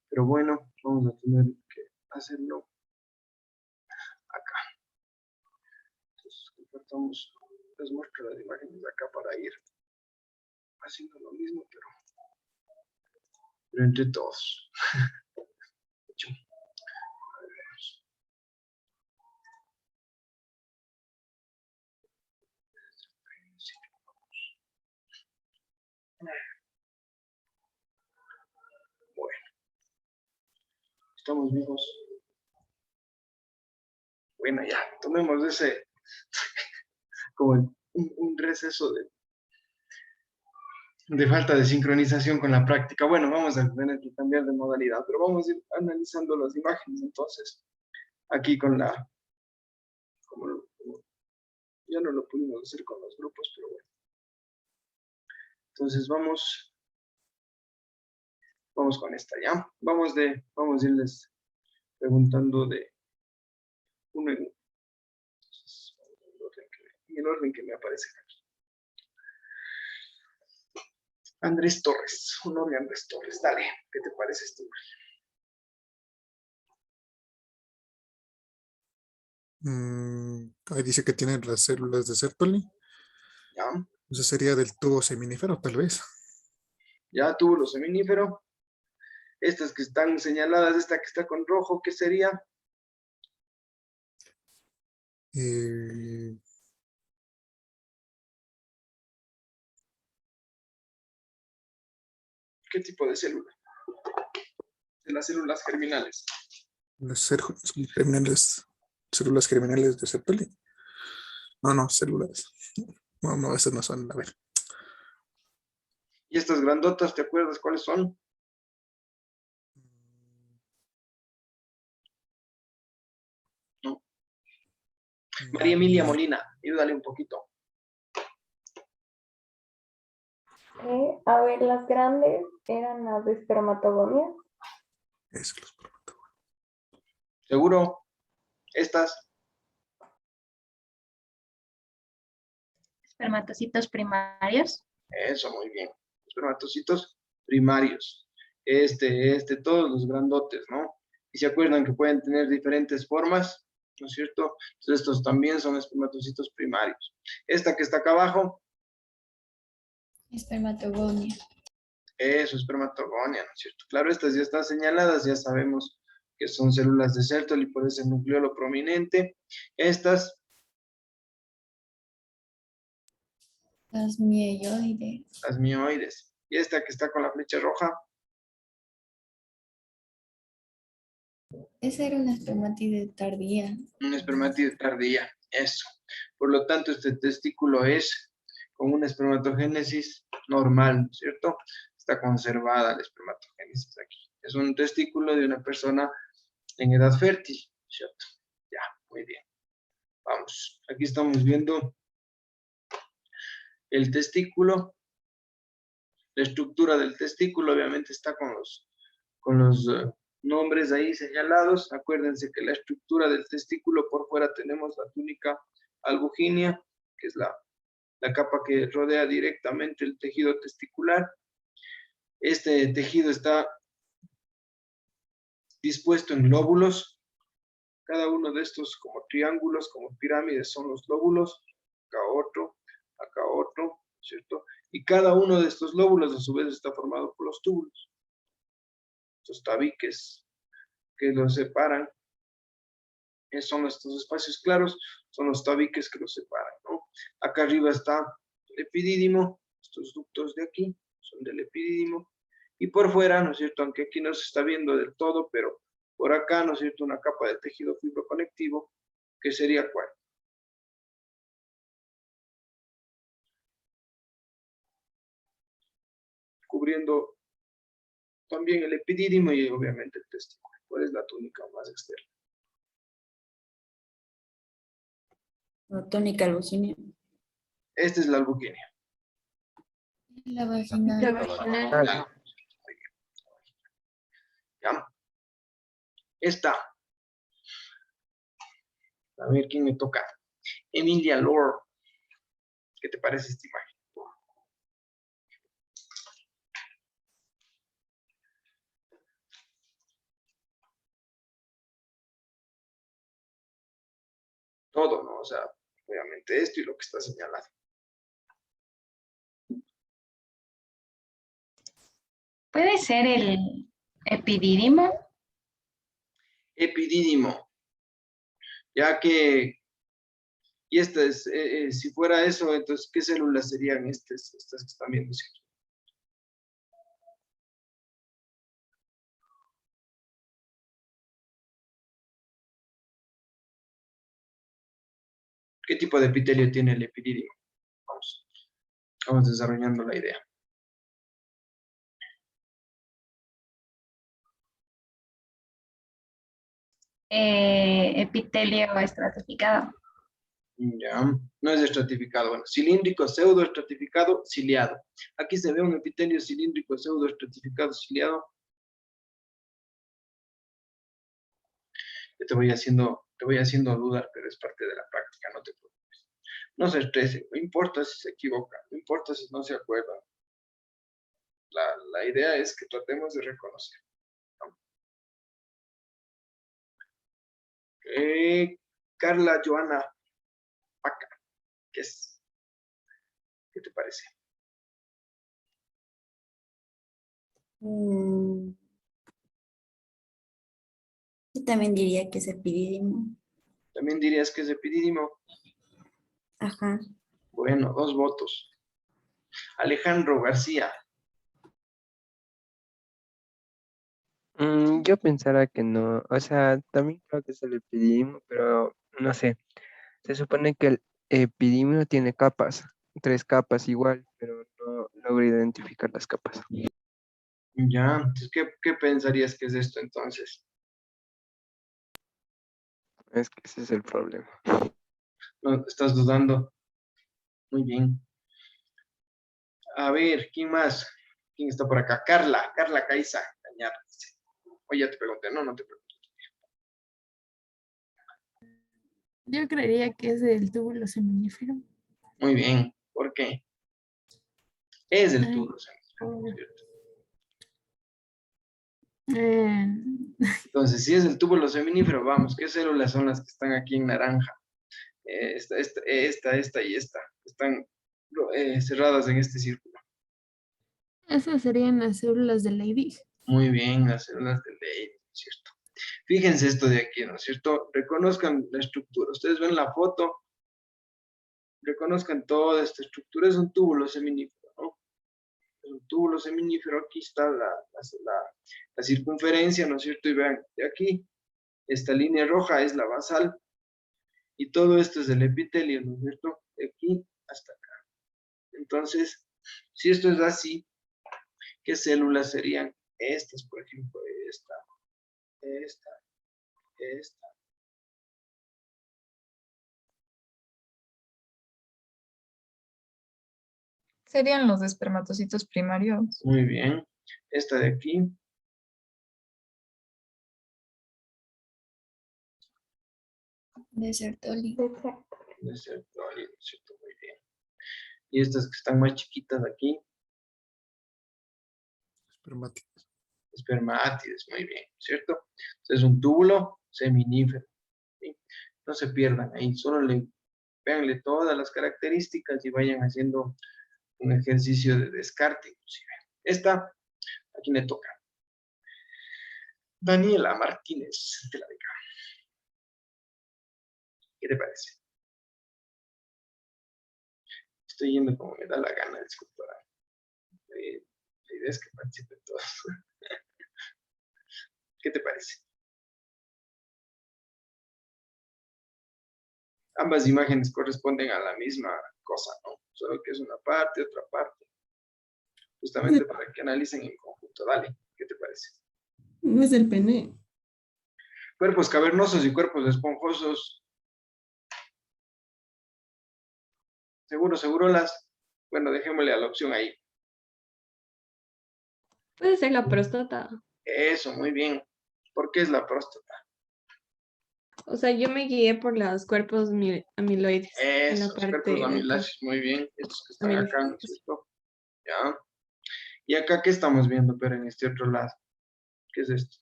Pero bueno, vamos a tener que hacerlo acá. Entonces, compartamos, les muestro las imágenes acá para ir haciendo lo mismo, pero entre todos. Bueno, estamos vivos. Bueno, ya, tomemos ese, como un receso de falta de sincronización con la práctica. Bueno, vamos a tener que cambiar de modalidad, pero vamos a ir analizando las imágenes entonces. Aquí con como ya no lo pudimos hacer con los grupos, pero bueno. Entonces vamos con esta, ¿ya? Vamos a irles preguntando de uno en uno. Entonces, en el orden que me aparece aquí. Andrés Torres, honor de Andrés Torres. Dale, ¿qué te parece este? Ahí dice que tiene las células de Sertoli. ¿Ya? Eso sería del tubo seminífero, tal vez. Ya tuvo lo seminífero. Estas que están señaladas, esta que está con rojo, ¿qué sería? Eh, ¿Qué tipo de célula? De las células germinales. Células germinales de Sertoli. No, células. No, esas no son. A ver. Y estas grandotas, ¿te acuerdas cuáles son? No. María Emilia Molina, ayúdale un poquito. A ver, las grandes eran las de espermatogonia. Eso, los espermatozoides. ¿Seguro? Estas. Espermatocitos primarios. Eso, muy bien. Espermatocitos primarios. Todos los grandotes, ¿no? Y se acuerdan que pueden tener diferentes formas, ¿no es cierto? Entonces estos también son espermatocitos primarios. Esta que está acá abajo, Espermatogonia. eso, espermatogonia, ¿no es cierto? Claro, estas ya están señaladas, ya sabemos que son células de Sertoli por ese nucleolo prominente. Estas, Las mieloides. las mioides. Y esta que está con la flecha roja, Esa era una espermatide tardía. una espermatide tardía, eso. Por lo tanto, este testículo es con una espermatogénesis normal, ¿no es cierto? Está conservada la espermatogénesis aquí. Es un testículo de una persona en edad fértil, ¿cierto? Ya, muy bien. Vamos, aquí estamos viendo el testículo. La estructura del testículo obviamente está con los nombres ahí señalados. Acuérdense que la estructura del testículo, por fuera tenemos la túnica albuginea, que es la capa que rodea directamente el tejido testicular. Este tejido está dispuesto en lóbulos. Cada uno de estos como triángulos, como pirámides, son los lóbulos. Acá otro, ¿cierto? Y cada uno de estos lóbulos a su vez está formado por los túbulos. Estos tabiques que los separan, son estos espacios claros, son los tabiques que los separan, ¿no? Acá arriba está el epidídimo, estos ductos de aquí son del epidídimo, y por fuera, ¿no es cierto? Aunque aquí no se está viendo del todo, pero por acá, ¿no es cierto? Una capa de tejido fibroconectivo, que sería ¿cuál? Cubriendo también el epidídimo y obviamente el testículo. ¿Cuál es la túnica más externa? La túnica albuginea. Esta es la albuginea. La vagina. La vaginal. Claro. ¿Ya? Esta. A ver quién me toca. Emilia Lore. ¿Qué te parece esta imagen? Todo, ¿no? O sea, obviamente esto y lo que está señalado. ¿Puede ser el epidídimo? Epidídimo. Ya que, y esta es, si fuera eso, entonces, ¿qué células serían estas que están viendo? ¿Qué tipo de epitelio tiene el epidídimo? Vamos desarrollando la idea. Epitelio estratificado. Ya, no es estratificado. Bueno, cilíndrico, pseudoestratificado, ciliado. Aquí se ve un epitelio cilíndrico, pseudoestratificado, ciliado. Yo te voy haciendo dudar, pero es parte de la práctica, no te preocupes. No se estresen, no importa si se equivocan, no importa si no se acuerdan. La idea es que tratemos de reconocer, ¿no? Carla Joana Paca, ¿qué es? ¿Qué te parece? Yo también diría que es epidídimo. ¿También dirías que es epidídimo? Ajá. Bueno, 2 votos. Alejandro García. Yo pensara que no, o sea, también creo que es el epidídimo, pero no sé. Se supone que el epidídimo tiene capas, 3 capas igual, pero no logro identificar las capas. Ya, entonces, ¿qué pensarías que es esto entonces? Es que ese es el problema. No, estás dudando. Muy bien. A ver, ¿quién más? ¿Quién está por acá? Carla Caiza. Cañar. Oye, ya te pregunté. No, no te pregunté. Yo creería que es del túbulo seminífero. Muy bien. ¿Por qué? Es el Ay, túbulo. por- ¿Cierto? eh, Entonces, si es el túbulo seminífero, vamos, ¿qué células son las que están aquí en naranja? Esta y esta. Están cerradas en este círculo. esas serían las células de Leydig. Muy bien, las células de Leydig, ¿cierto? Fíjense esto de aquí, ¿no es cierto? Reconozcan la estructura. Ustedes ven la foto, reconozcan toda esta estructura. Es un túbulo seminífero, ¿no? Es un túbulo seminífero. Aquí está la circunferencia, ¿no es cierto? Y vean, de aquí, esta línea roja es la basal. Y todo esto es el epitelio, ¿no es cierto? De aquí hasta acá. Entonces, si esto es así, ¿qué células serían? Estas, por ejemplo, esta, esta. Serían los espermatocitos primarios. Muy bien. Esta de aquí. De Sertoli. Exacto. De Sertoli, ¿no es cierto? Muy bien. Y estas que están más chiquitas aquí, Espermáticos. espermátides, muy bien, ¿cierto? Entonces es un túbulo seminífero. ¿Sí? No se pierdan ahí, solo véanle todas las características y vayan haciendo un ejercicio de descarte inclusive. Esta, aquí le toca. Daniela Martínez, de la beca. ¿Qué te parece? Estoy yendo como me da la gana, disculpa. La idea es que participen todos. ¿Qué te parece? Ambas imágenes corresponden a la misma cosa, ¿no? Solo que es una parte, otra parte. Justamente para que analicen en conjunto. Dale, ¿qué te parece? No es el pene. Cuerpos cavernosos y cuerpos esponjosos. Seguro bueno, dejémosle a la opción ahí. Puede ser la próstata. Eso, muy bien. ¿Por qué es la próstata? O sea, yo me guié por los cuerpos amiloides en la Esos parte cuerpos de acá. amiláceos, muy bien. Estos que están acá, ¿no es Amiláceos. cierto? Ya. ¿Y acá qué estamos viendo, pero en este otro lado? ¿Qué es esto?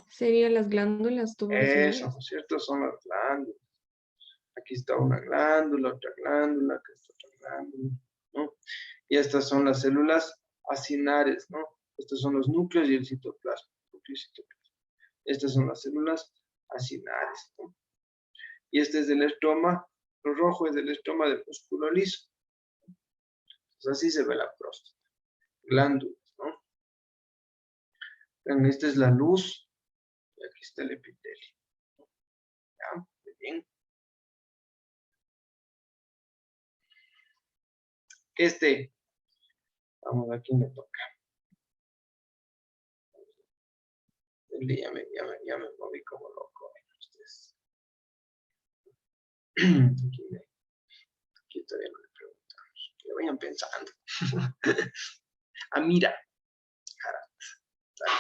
Serían las glándulas Eso, tuberosas. ¿no es cierto? Son las glándulas. Aquí está una glándula, otra glándula, acá está otra glándula, ¿no? Y estas son las células acinares, ¿no? Estos son los núcleos y el citoplasma. Núcleo y citoplasma. Estas son las células acinares, ¿no? Y este es el estroma, lo rojo es el estroma del músculo liso. Entonces así se ve la próstata. Glándulas, ¿no? Vean, esta es la luz y aquí está el epitelio. ¿Ya? Muy bien. Vamos, aquí me toca. Ya me moví como loco. Ustedes. Aquí todavía no le preguntamos. Que vayan pensando. Mira, cara,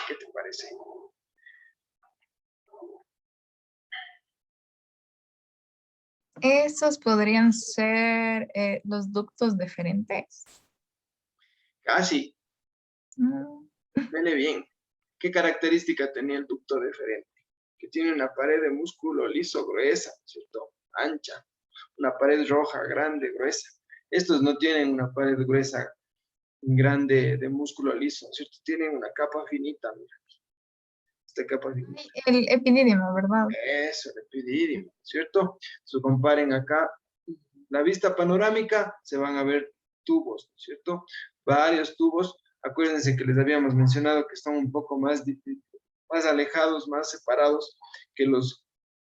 ¿qué te parece? Esos podrían ser los ductos deferentes. Casi, Mm, vele bien. ¿Qué característica tenía el ducto deferente? Que tiene una pared de músculo liso gruesa, ¿cierto? Ancha. Una pared roja, grande, gruesa. Estos no tienen una pared gruesa, grande de músculo liso, ¿cierto? Tienen una capa finita, mira. Esta capa finita. El epidídimo, ¿verdad? Eso, el epidídimo, ¿cierto? Si comparen acá, la vista panorámica, se van a ver tubos, ¿cierto? Varios tubos. Acuérdense que les habíamos mencionado que están un poco más alejados, más separados que los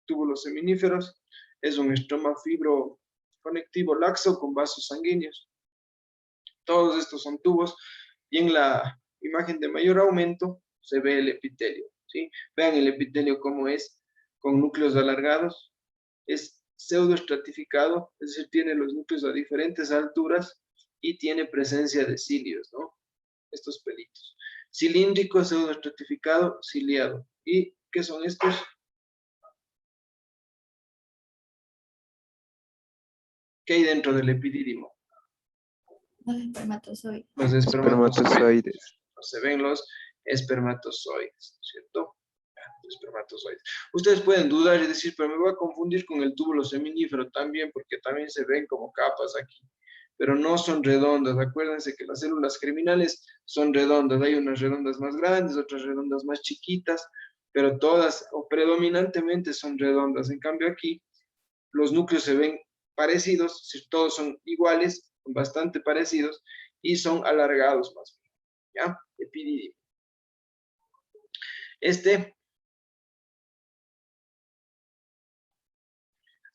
túbulos seminíferos. Es un estroma fibro conectivo laxo con vasos sanguíneos. Todos estos son tubos y en la imagen de mayor aumento se ve el epitelio, ¿sí? Vean el epitelio cómo es, con núcleos alargados, es pseudoestratificado, es decir, tiene los núcleos a diferentes alturas y tiene presencia de cilios, ¿no? Estos pelitos. Cilíndrico, pseudoestratificado, ciliado. ¿Y qué son estos? ¿Qué hay dentro del epidídimo? Los espermatozoides. Los espermatozoides. Espermatozoides. Se ven los espermatozoides, ¿cierto? Los espermatozoides. Ustedes pueden dudar y decir, pero me voy a confundir con el túbulo seminífero también, porque también se ven como capas aquí. Pero no son redondas. Acuérdense que las células germinales son redondas. Hay unas redondas más grandes, otras redondas más chiquitas, pero todas o predominantemente son redondas. En cambio aquí, los núcleos se ven parecidos, todos son iguales, bastante parecidos, y son alargados más bien, ¿ya? Epidídimo.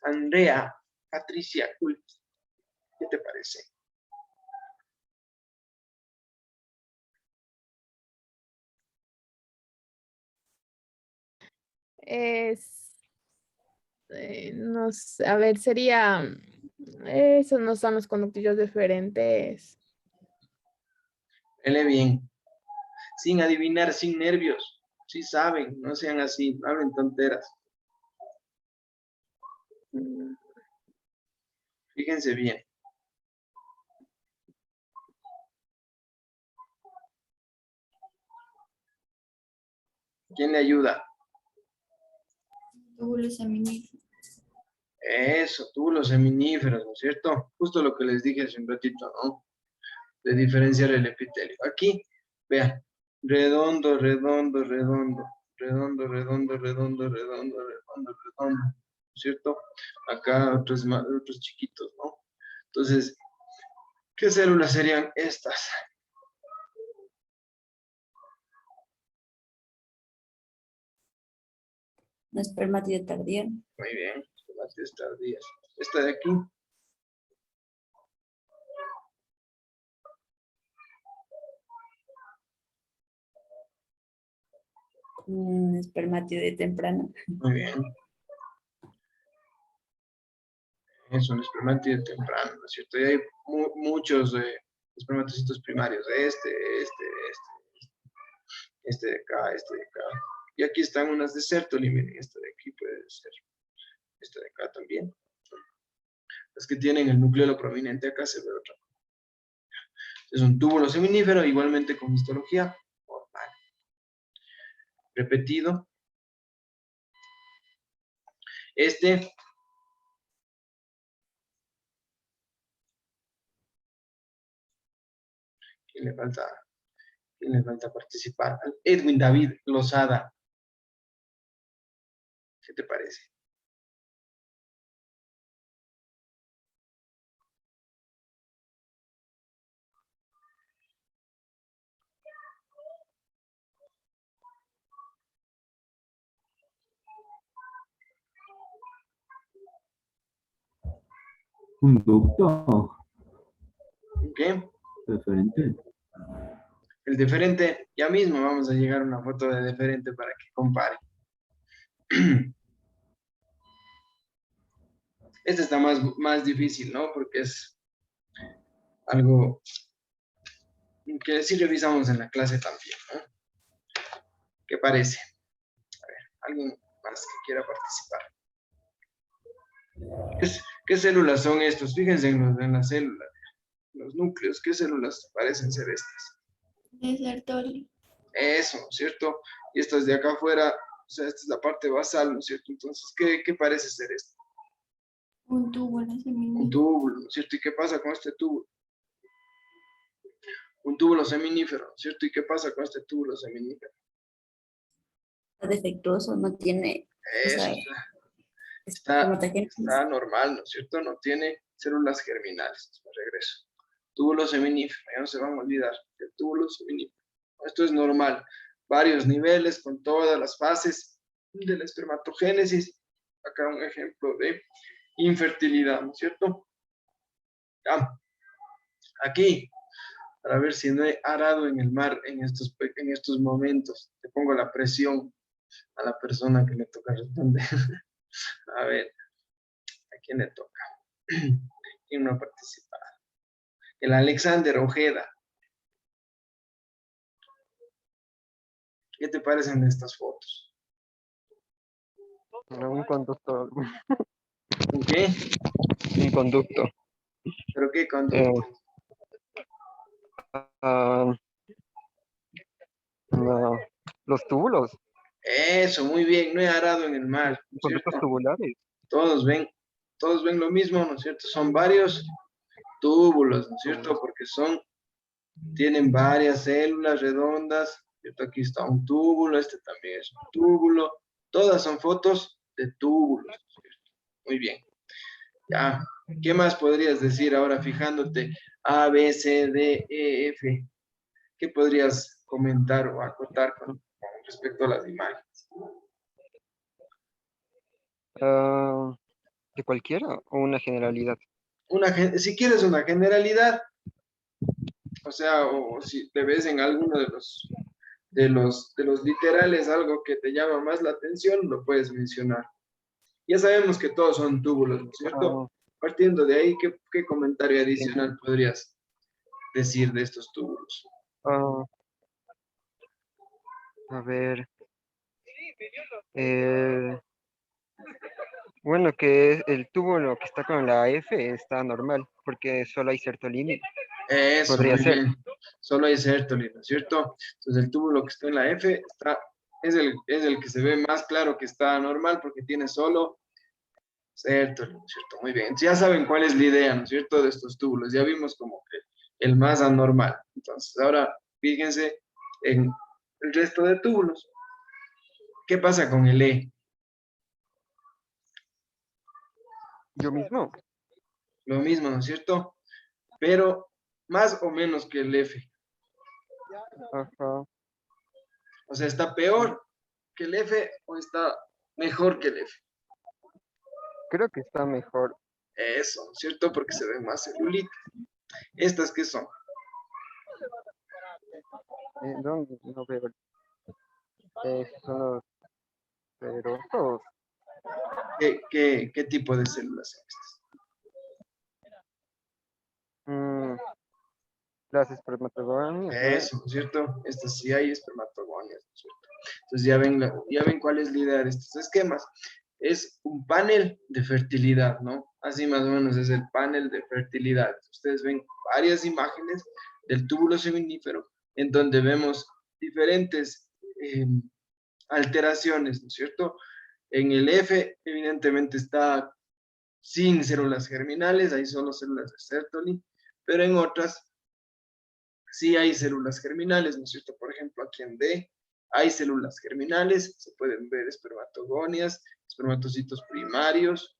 Andrea Patricia Kult, ¿qué te parece? No sé, a ver, sería, esos no son los conductillos deferentes. Lee bien, sin adivinar, sin nervios, sí saben, no sean así, no hablen tonteras. Fíjense bien. ¿Quién le ayuda? Túbulos seminíferos. Eso, túbulos seminíferos, ¿no es cierto? Justo lo que les dije hace un ratito, ¿no? De diferenciar el epitelio. Aquí, vean, redondo, redondo, redondo, redondo, redondo, redondo, redondo, redondo, redondo, ¿no es cierto? Acá otros chiquitos, ¿no? Entonces, ¿qué células serían estas? Un espermatozoide tardío. Muy bien, espermatozoides tardías. Esta de aquí. Un espermatozoide temprano. Muy bien. Es un espermatozoide temprano, ¿no es cierto? Y hay muchos espermatocitos primarios. Este de acá, este de acá. Y aquí están unas de Sertoli, miren, esta de aquí puede ser. Esta de acá también. Las que tienen el núcleo prominente acá se ve otra. Es un túbulo seminífero, igualmente con histología normal. Repetido. ¿Quién le falta participar? Edwin David Lozada. ¿Qué te parece? Un ducto ¿Qué? deferente. El deferente, ya mismo vamos a llegar a una foto de deferente para que compare. Este está más difícil, ¿no? Porque es algo que sí revisamos en la clase también, ¿no? ¿Qué parece? A ver, alguien más que quiera participar. ¿Qué células son estos? Fíjense en la célula, los núcleos, ¿qué células parecen ser estas? De Sertoli. Eso, ¿no es cierto? Y estas de acá afuera, o sea, esta es la parte basal, ¿no es cierto? Entonces, ¿qué parece ser esto? Un túbulo seminífero. Un túbulo, ¿no es cierto? ¿Y qué pasa con este túbulo? Un túbulo seminífero, ¿no es cierto? ¿Y qué pasa con este túbulo seminífero? Está defectuoso, no tiene. Eso, está normal, ¿no es cierto? No tiene células germinales. Me regreso. túbulo seminífero, ya no se van a olvidar del túbulo seminífero. Esto es normal, varios niveles con todas las fases de la espermatogénesis. Acá un ejemplo de infertilidad, ¿no es cierto? Ya. Aquí, para ver si no he arado en el mar en estos momentos. Le pongo la presión a la persona que le toca responder. A ver, ¿a quién le toca? ¿Quién no ha participado? El Alexander Ojeda. ¿Qué te parecen estas fotos? Un conducto. ¿Un qué? Un conducto. ¿Pero qué conducto? No, los túbulos. Eso, muy bien, no he arado en el mar, ¿no es Conductos cierto? tubulares. Todos ven lo mismo, ¿no es cierto? Son varios túbulos, ¿no es cierto? Porque tienen varias células redondas, ¿cierto? Aquí está un túbulo, este también es un túbulo. Todas son fotos de túbulos, ¿no es cierto? Muy bien. Ya, ¿qué más podrías decir ahora fijándote? A, B, C, D, E, F. ¿Qué podrías comentar o acotar con respecto a las imágenes? ¿De cualquiera o una generalidad? Si quieres una generalidad, o sea, o si te ves en alguno de los literales algo que te llama más la atención, lo puedes mencionar. Ya sabemos que todos son túbulos, ¿no es cierto? Partiendo de ahí, ¿qué comentario adicional podrías decir de estos túbulos? A ver. Bueno, que el túbulo que está con la F está normal, porque solo hay sertolina. Eso, Podría muy ser. bien. Solo hay sertolina, ¿no es cierto? Entonces el túbulo que está en la F es el que se ve más claro que está normal porque tiene solo sertolina, ¿no es cierto? Muy bien. Entonces, ya saben cuál es la idea, ¿no es cierto? De estos túbulos. Ya vimos como que el más anormal. Entonces, ahora fíjense en el resto de túbulos. ¿Qué pasa con el E? Yo mismo. Lo mismo, ¿no es cierto? Pero más o menos que el F. Ajá. O sea, ¿está peor que el F o está mejor que el F? Creo que está mejor. Eso, ¿no es cierto? Porque se ven más celulitas. ¿Estas qué son? ¿Dónde? No veo. Son los perosos. ¿Qué tipo de células son estas? Las espermatogonias. Eso, ¿no es cierto? Estas sí hay espermatogonias, ¿no es cierto? Entonces ya ven cuál es la idea de estos esquemas. Es un panel de fertilidad, ¿no? Así más o menos es el panel de fertilidad. Ustedes ven varias imágenes del túbulo seminífero en donde vemos diferentes alteraciones, ¿no es cierto? En el F, evidentemente, está sin células germinales, hay solo células de Sertoli, pero en otras sí hay células germinales, ¿no es cierto? Por ejemplo, aquí en D hay células germinales, se pueden ver espermatogonias, espermatocitos primarios,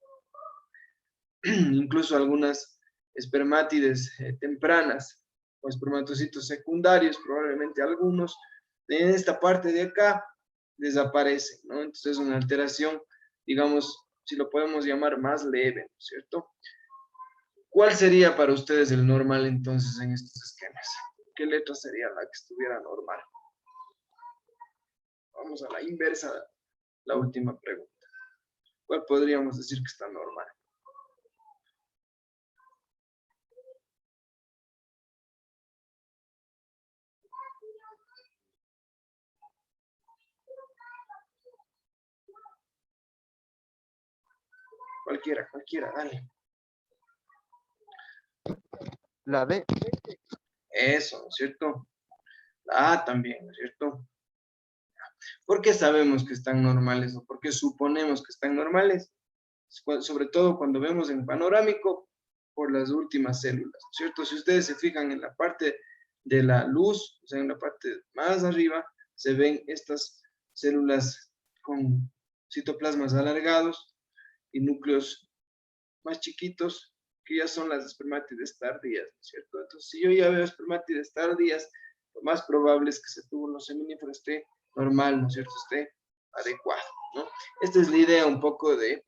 incluso algunas espermátides tempranas o espermatocitos secundarios, probablemente algunos. En esta parte de acá desaparecen, ¿no? Entonces es una alteración, digamos, si lo podemos llamar más leve, ¿no es cierto? ¿Cuál sería para ustedes el normal entonces en estos esquemas? ¿Qué letra sería la que estuviera normal? Vamos a la inversa, la última pregunta. ¿Cuál podríamos decir que está normal? Cualquiera, dale. La D. Eso, ¿no es cierto? La A también, ¿no es cierto? ¿Por qué sabemos que están normales o por qué suponemos que están normales? Sobre todo cuando vemos en panorámico por las últimas células, ¿no es cierto? Si ustedes se fijan en la parte de la luz, o sea, en la parte más arriba, se ven estas células con citoplasmas alargados y núcleos más chiquitos que ya son las espermátides tardías, ¿no es cierto? Entonces, si yo ya veo espermátides tardías, lo más probable es que ese túbulo seminífero esté normal, ¿no es cierto? Esté adecuado, ¿no? Esta es la idea un poco de,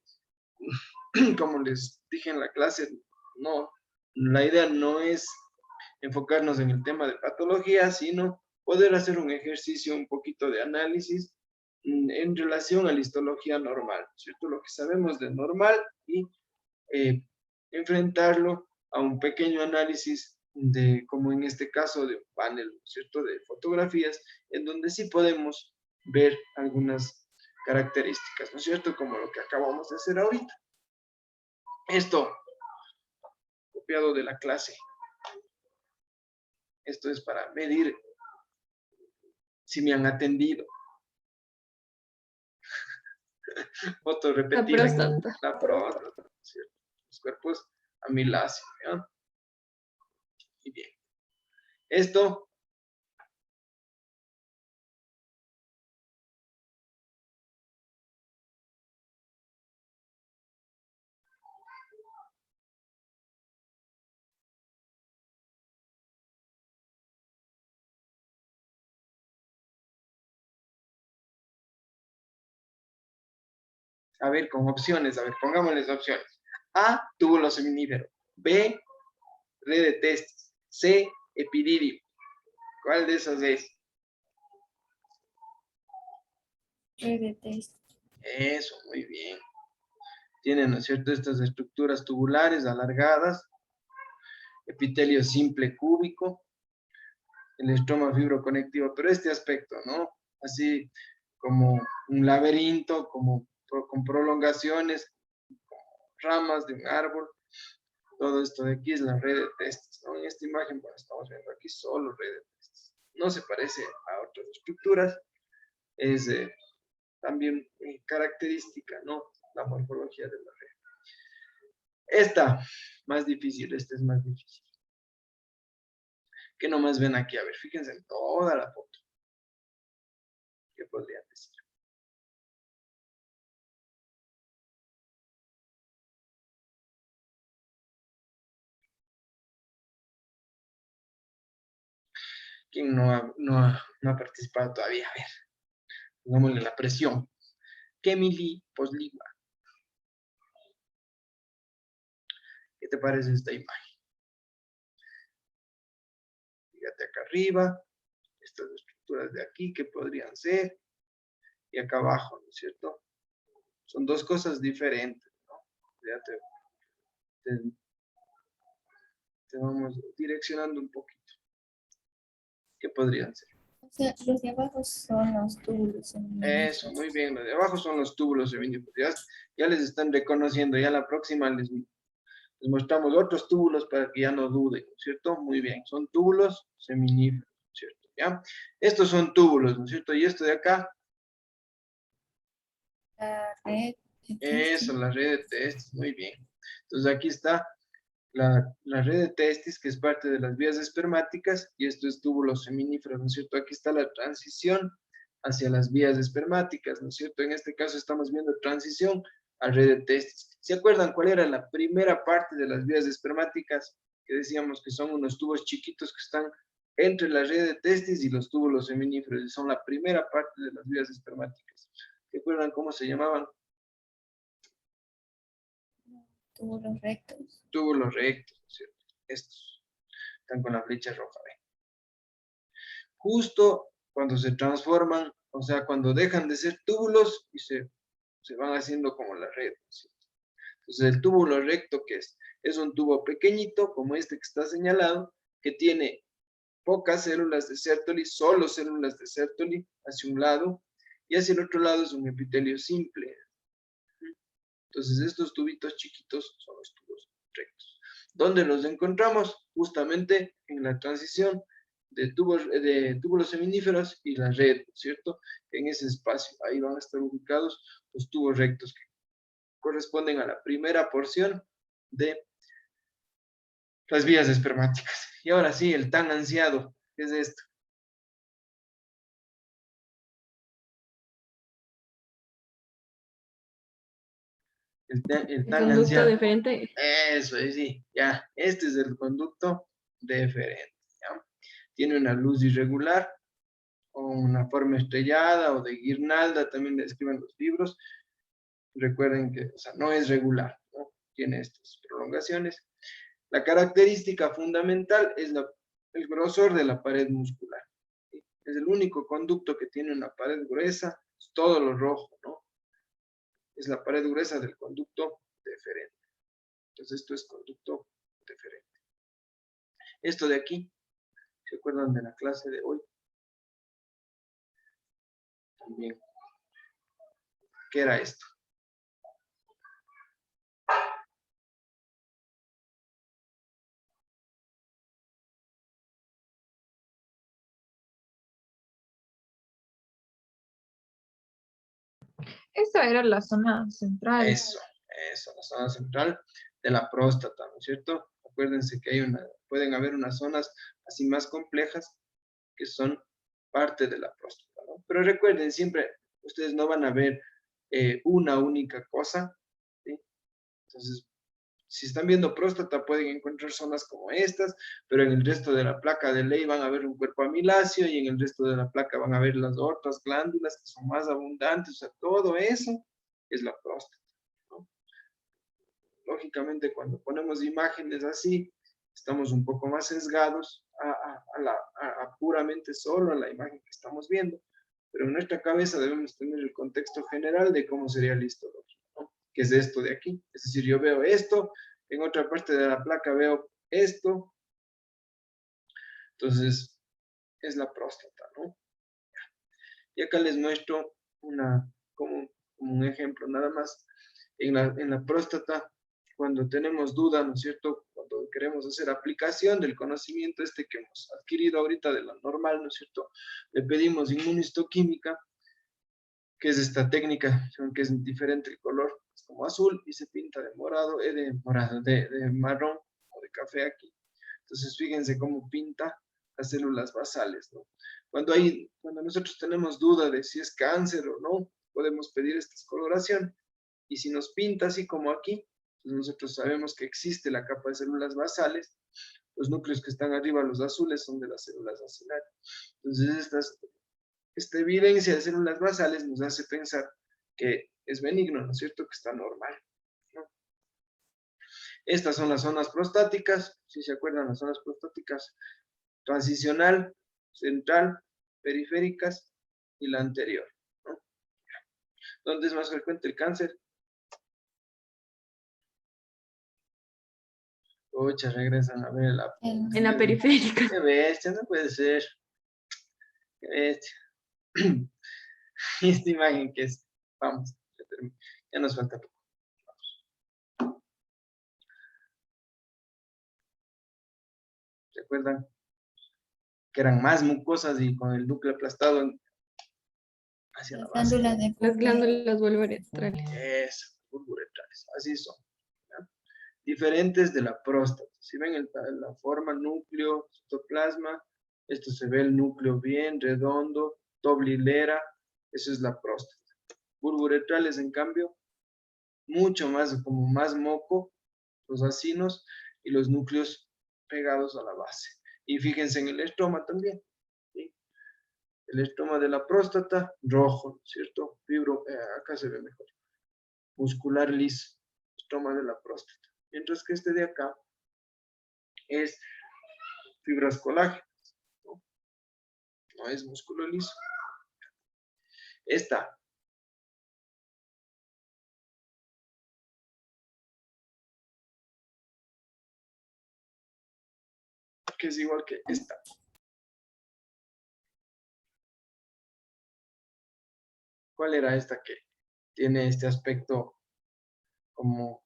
como les dije en la clase, no, la idea no es enfocarnos en el tema de patología, sino poder hacer un ejercicio un poquito de análisis en relación a la histología normal, ¿cierto? Lo que sabemos de normal y enfrentarlo a un pequeño análisis de, como en este caso, de un panel, ¿cierto? De fotografías, en donde sí podemos ver algunas características, ¿no es cierto? Como lo que acabamos de hacer ahorita. Esto, copiado de la clase. Esto es para medir si me han atendido. Foto repetida. próstata. La próstata, ¿cierto? Los cuerpos amiláceos, ¿ya? Y bien. Esto a ver, con opciones, a ver, pongámosles opciones. A, túbulo seminífero. B, red de testis. C, epididio. ¿Cuál de esos es? Eso, muy bien. Tienen, ¿no es cierto?, estas estructuras tubulares alargadas, epitelio simple cúbico, el estroma fibroconectivo, pero este aspecto, ¿no? Así como un laberinto, como con prolongaciones, ramas de un árbol. Todo esto de aquí es la red de testis, ¿no? En esta imagen, bueno, estamos viendo aquí solo red de testis. No se parece a otras estructuras, es también característica, ¿no? La morfología de la red. Esta, más difícil, esta es más difícil. ¿Qué nomás ven aquí? A ver, fíjense en toda la foto. ¿Qué podrían decir? ¿Quién no ha participado todavía? A ver, pongámosle la presión. Kemily Posligua. ¿Qué te parece esta imagen? Fíjate acá arriba, estas estructuras de aquí, ¿qué podrían ser? Y acá abajo, ¿no es cierto? Son dos cosas diferentes, ¿no? Ya te vamos direccionando un poquito. ¿Qué podrían ser? O sea, los de abajo son los túbulos seminíferos. Eso, muy bien. Los de abajo son los túbulos seminíferos. Ya les están reconociendo. Ya la próxima les mostramos otros túbulos para que ya no duden, ¿no es cierto? Muy bien. Son túbulos seminíferos, ¿no es cierto? ¿Ya? Estos son túbulos, ¿no es cierto? Y esto de acá. La red de Eso, testis. la red de testis. Muy bien. Entonces aquí está la red de testis, que es parte de las vías espermáticas, y esto es túbulo seminífero, ¿no es cierto? Aquí está la transición hacia las vías espermáticas, ¿no es cierto? En este caso estamos viendo transición a red de testis. ¿Se acuerdan cuál era la primera parte de las vías espermáticas? Que decíamos que son unos tubos chiquitos que están entre la red de testis y los túbulos seminíferos, y son la primera parte de las vías espermáticas. ¿Se acuerdan cómo se llamaban? Túbulos rectos. Túbulos rectos, ¿no es cierto? Estos están con la flecha roja, ¿ven? Justo cuando se transforman, o sea, cuando dejan de ser túbulos y se van haciendo como la red, ¿no es cierto? Entonces, el túbulo recto, ¿qué es? Es un tubo pequeñito, como este que está señalado, que tiene pocas células de Sertoli, solo células de Sertoli hacia un lado, y hacia el otro lado es un epitelio simple. Entonces, estos tubitos chiquitos son los tubos rectos. ¿Dónde los encontramos? Justamente en la transición de túbulos seminíferos y la red, ¿cierto? En ese espacio, ahí van a estar ubicados los tubos rectos que corresponden a la primera porción de las vías espermáticas. Y ahora sí, el tan ansiado, ¿qué es esto? El El tan conducto anciano. deferente. Eso es, sí, ya. Este es el conducto deferente. ¿Ya? Tiene una luz irregular o una forma estrellada o de guirnalda, también describen los libros. Recuerden que, o sea, no es regular, ¿no? Tiene estas prolongaciones. La característica fundamental es el grosor de la pared muscular. ¿Sí? Es el único conducto que tiene una pared gruesa, es todo lo rojo, ¿no? Es la pared gruesa del conducto deferente. Entonces, esto es conducto deferente. Esto de aquí, ¿se acuerdan de la clase de hoy? También. ¿Qué era esto? Esa era la zona central. Eso, la zona central de la próstata, ¿no es cierto? Acuérdense que pueden haber unas zonas así más complejas que son parte de la próstata, ¿no? Pero recuerden, siempre ustedes no van a ver una única cosa, ¿sí? Entonces, si están viendo próstata, pueden encontrar zonas como estas, pero en el resto de la placa de ley van a ver un cuerpo amiláceo y en el resto de la placa van a ver las otras glándulas que son más abundantes, o sea, todo eso es la próstata, ¿no? Lógicamente, cuando ponemos imágenes así, estamos un poco más sesgados a puramente solo a la imagen que estamos viendo, pero en nuestra cabeza debemos tener el contexto general de cómo sería la histología, ¿no? Que es esto de aquí. Es decir, yo veo esto, en otra parte de la placa veo esto, entonces es la próstata, ¿no? Y acá les muestro como un ejemplo nada más. En la próstata, cuando tenemos duda, ¿no es cierto? Cuando queremos hacer aplicación del conocimiento que hemos adquirido ahorita de la normal, ¿no es cierto? Le pedimos inmunistoquímica, que es esta técnica, aunque es diferente el color, es como azul y se pinta de morado, de marrón o de café aquí. Entonces, fíjense cómo pinta las células basales, ¿no? Cuando nosotros tenemos duda de si es cáncer o no, podemos pedir esta coloración. Y si nos pinta así como aquí, pues nosotros sabemos que existe la capa de células basales. Los núcleos que están arriba, los azules, son de las células basilares. Entonces, esta evidencia de células basales nos hace pensar que es benigno, ¿no es cierto? Que está normal, ¿no? Estas son las zonas prostáticas, si se acuerdan, las zonas prostáticas: transicional, central, periféricas y la anterior, ¿no? ¿Dónde es más frecuente el cáncer? Ocha, regresan a ver En la periférica. Qué bestia, no puede ser. Qué bestia. Y esta imagen que es, vamos, ya nos falta poco. ¿Se acuerdan? Que eran más mucosas y con el núcleo aplastado hacia la base. Las glándulas vulvoretrales. Eso, vulvoretrales, así son, ¿ya? Diferentes de la próstata. Si ven la forma, núcleo, citoplasma, esto se ve el núcleo bien, redondo, doble hilera, eso es la próstata. Vulvoretrales, en cambio, mucho más, como más moco, los acinos y los núcleos pegados a la base. Y fíjense en el estroma también, ¿sí? El estroma de la próstata, rojo, ¿cierto? Acá se ve mejor. Muscular liso, estroma de la próstata. Mientras que este de acá es fibras colágenas, ¿no? No es músculo liso. Esta que es igual que esta. ¿Cuál era esta que tiene este aspecto como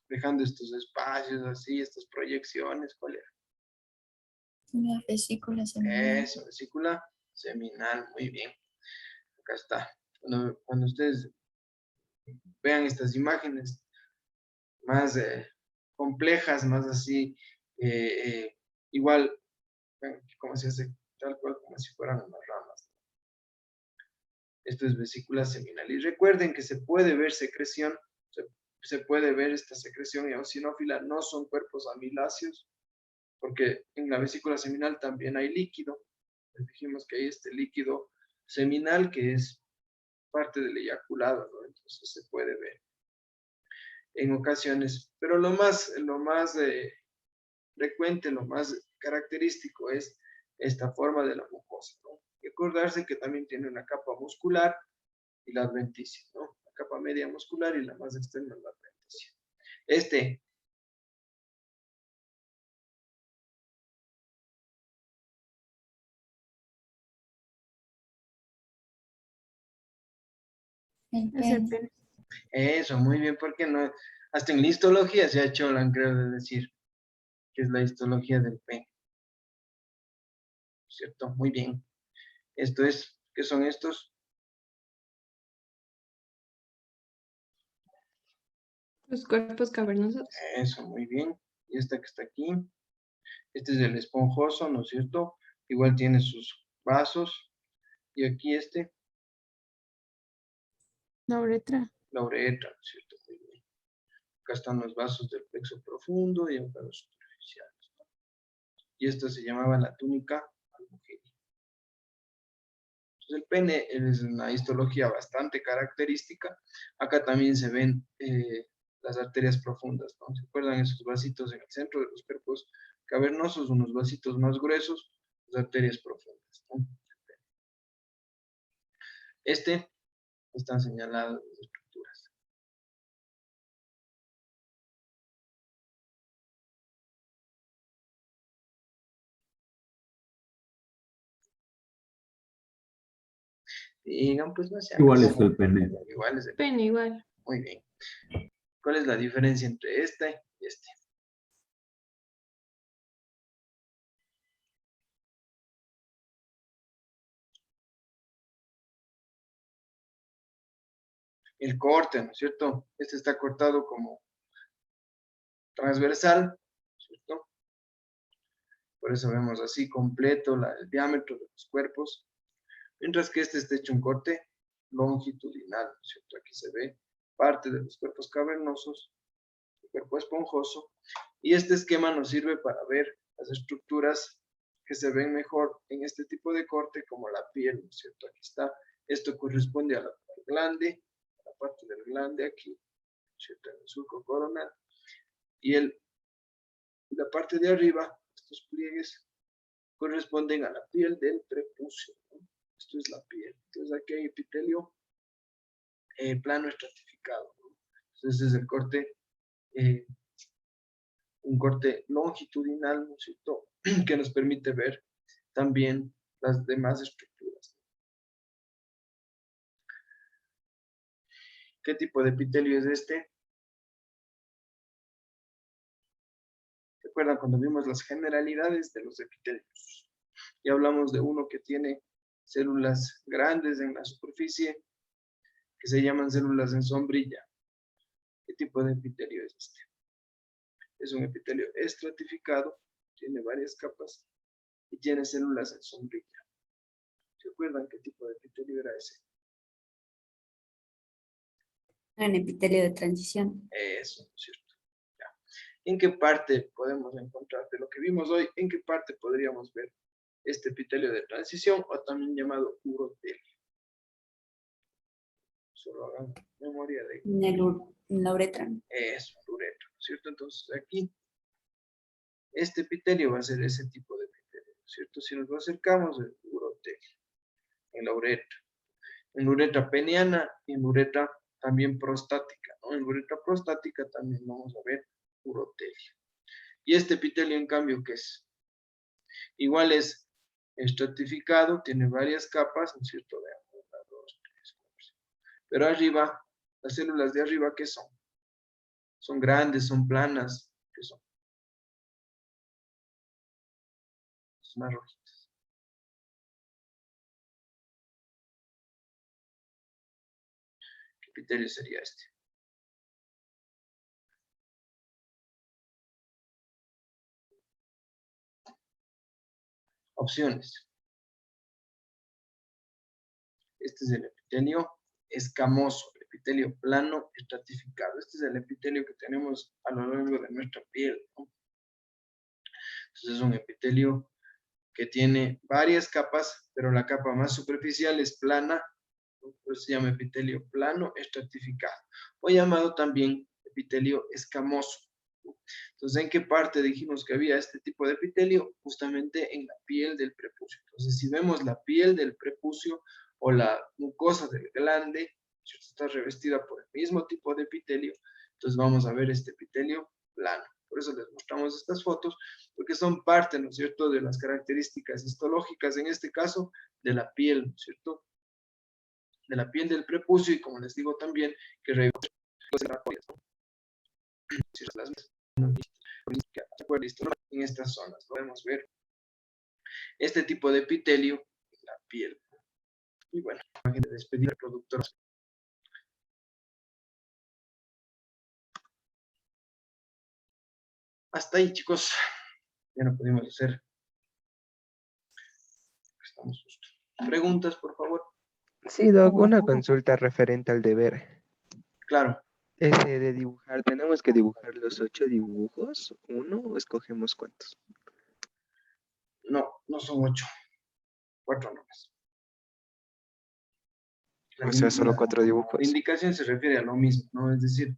dejando estos espacios así, estas proyecciones? ¿Cuál era? La vesícula seminal. Eso, vesícula seminal, muy bien. Acá está. Cuando ustedes vean estas imágenes más complejas, más así, igual, como se hace, tal cual como si fueran unas ramas. Esto es vesícula seminal. Y recuerden que se puede ver secreción, se puede ver esta secreción eosinófila, no son cuerpos amiláceos, porque en la vesícula seminal también hay líquido. Les dijimos que hay este líquido seminal que es parte del eyaculado, ¿no? Entonces se puede ver en ocasiones, pero lo más frecuente, lo más característico es esta forma de la mucosa, ¿no? Y acordarse que también tiene una capa muscular y la adventicia, ¿no? La capa media muscular y la más externa la adventicia. El Es el pene. pene. Eso, muy bien, porque no, hasta en la histología se ha hecho, creo, de decir que es la histología del pene. ¿Cierto? Muy bien. Esto es, ¿qué son estos? Los cuerpos cavernosos. Eso, muy bien. Y esta que está aquí, este es el esponjoso, ¿no es cierto? Igual tiene sus vasos. Y aquí La uretra. la uretra, ¿no es cierto? Muy bien. Acá están los vasos del plexo profundo y acá los superficiales, ¿no? Y esta se llamaba la túnica albuginia. Entonces el pene es una histología bastante característica. Acá también se ven las arterias profundas, ¿no? ¿Se acuerdan esos vasitos en el centro de los cuerpos cavernosos, unos vasitos más gruesos, las arterias profundas, ¿no? Están señaladas las estructuras. Digan, pues no sean Igual así. es el pene. Igual es el Pene igual. Muy bien. ¿Cuál es la diferencia entre este y este? El corte, ¿no es cierto? Este está cortado como transversal, ¿cierto? Por eso vemos así completo el diámetro de los cuerpos, mientras que este está hecho un corte longitudinal, ¿no es cierto? Aquí se ve parte de los cuerpos cavernosos, el cuerpo esponjoso, y este esquema nos sirve para ver las estructuras que se ven mejor en este tipo de corte, como la piel, ¿no es cierto? Aquí está, esto corresponde a la glande, a la parte del glande aquí, ¿no es cierto? En el surco coronal, y la parte de arriba, estos pliegues, corresponden a la piel del prepucio, ¿no? Esto es la piel. Entonces aquí hay epitelio plano estratificado, ¿no? Entonces ese es el corte, un corte longitudinal, ¿no es cierto? Que nos permite ver también las demás estructuras. ¿Qué tipo de epitelio es este? ¿Recuerdan cuando vimos las generalidades de los epitelios? Y hablamos de uno que tiene células grandes en la superficie, que se llaman células en sombrilla. ¿Qué tipo de epitelio es este? Es un epitelio estratificado, tiene varias capas y tiene células en sombrilla. ¿Se acuerdan qué tipo de epitelio era ese? Un epitelio de transición. Eso, ¿no es cierto? Ya. ¿En qué parte podemos encontrar de lo que vimos hoy? ¿En qué parte podríamos ver este epitelio de transición o también llamado urotelio? Solo hagan memoria de En la uretra. eso, uretra, ¿no es cierto? Entonces aquí, este epitelio va a ser ese tipo de epitelio, ¿no es cierto? Si nos lo acercamos, el urotelio, en la uretra. En la uretra peniana y en la uretra también prostática, ¿no? En la uretra prostática también vamos a ver urotelio. Y este epitelio, en cambio, ¿qué es? Igual es estratificado, tiene varias capas, ¿no es cierto? Veamos, 1, 2, 3, 4, 5. Pero arriba, las células de arriba, ¿qué son? Son grandes, son planas, ¿qué son? Son más rojitas. ¿Qué epitelio sería este? Opciones. Este es el epitelio escamoso. El epitelio plano estratificado. Este es el epitelio que tenemos a lo largo de nuestra piel, ¿no? Entonces es un epitelio que tiene varias capas, pero la capa más superficial es plana, ¿no? Por eso se llama epitelio plano estratificado, o llamado también epitelio escamoso. Entonces, ¿en qué parte dijimos que había este tipo de epitelio? Justamente en la piel del prepucio. Entonces, si vemos la piel del prepucio o la mucosa del glande, está revestida por el mismo tipo de epitelio, entonces vamos a ver este epitelio plano. Por eso les mostramos estas fotos, porque son parte, ¿no es cierto?, de las características histológicas, en este caso, de la piel, ¿no es cierto?, de la piel del prepucio, y como les digo también, que reviste en estas zonas. Podemos ver este tipo de epitelio en la piel. Y bueno, imagen de despedir al productor. Hasta ahí, chicos. Ya no pudimos hacer. Estamos justo. Preguntas, por favor. Sí, Doc, una consulta referente al deber. Claro. Ese de dibujar, ¿tenemos que dibujar los 8 dibujos? ¿Uno o escogemos cuántos? No, no son 8. 4 nomás. O sea, solo 4 dibujos. La indicación se refiere a lo mismo, ¿no? Es decir,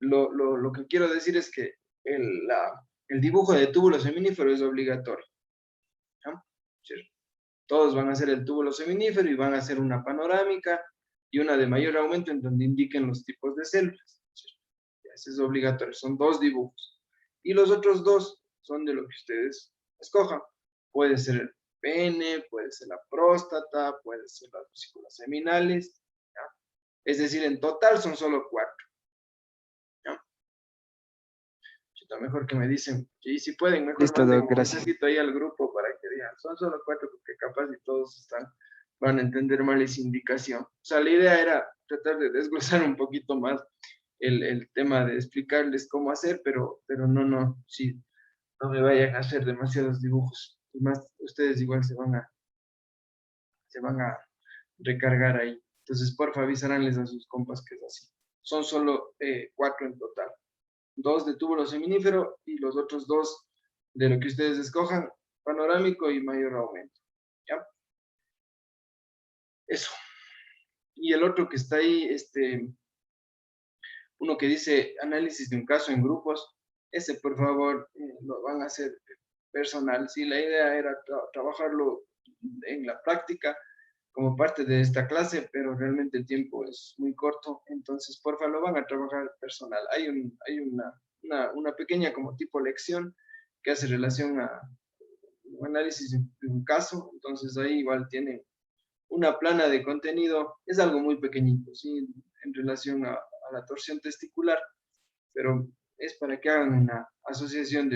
lo que quiero decir es que el dibujo de túbulo seminífero es obligatorio. ¿No? Sí. Todos van a hacer el túbulo seminífero y van a hacer una panorámica y una de mayor aumento en donde indiquen los tipos de células. ¿Sí? Ese es obligatorio, son 2 dibujos. Y los otros 2 son de lo que ustedes escojan. Puede ser el pene, puede ser la próstata, puede ser las vesículas seminales. ¿Ya? Es decir, en total son solo 4. ¿Ya? Mejor que me dicen, y si pueden, mejor listo, manden Doc, un gracias. mensajito ahí al grupo para que digan, son solo 4 porque capaz y todos van a entender mal esa indicación. O sea, la idea era tratar de desglosar un poquito más el tema de explicarles cómo hacer, pero no, sí, no me vayan a hacer demasiados dibujos. Y más, ustedes igual se van a recargar ahí. Entonces, porfa, avisaránles a sus compas que es así. Son solo 4 en total. 2 de túbulo seminífero y los otros 2 de lo que ustedes escojan, panorámico y mayor aumento. ¿Ya? Eso. Y el otro que está ahí, uno que dice análisis de un caso en grupos, ese por favor lo van a hacer personal. Sí, la idea era trabajarlo en la práctica como parte de esta clase, pero realmente el tiempo es muy corto, entonces porfa lo van a trabajar personal. Hay una pequeña como tipo lección que hace relación a un análisis de un caso, entonces ahí igual tienen una plana de contenido, es algo muy pequeñito, ¿sí? En relación a la torsión testicular, pero es para que hagan una asociación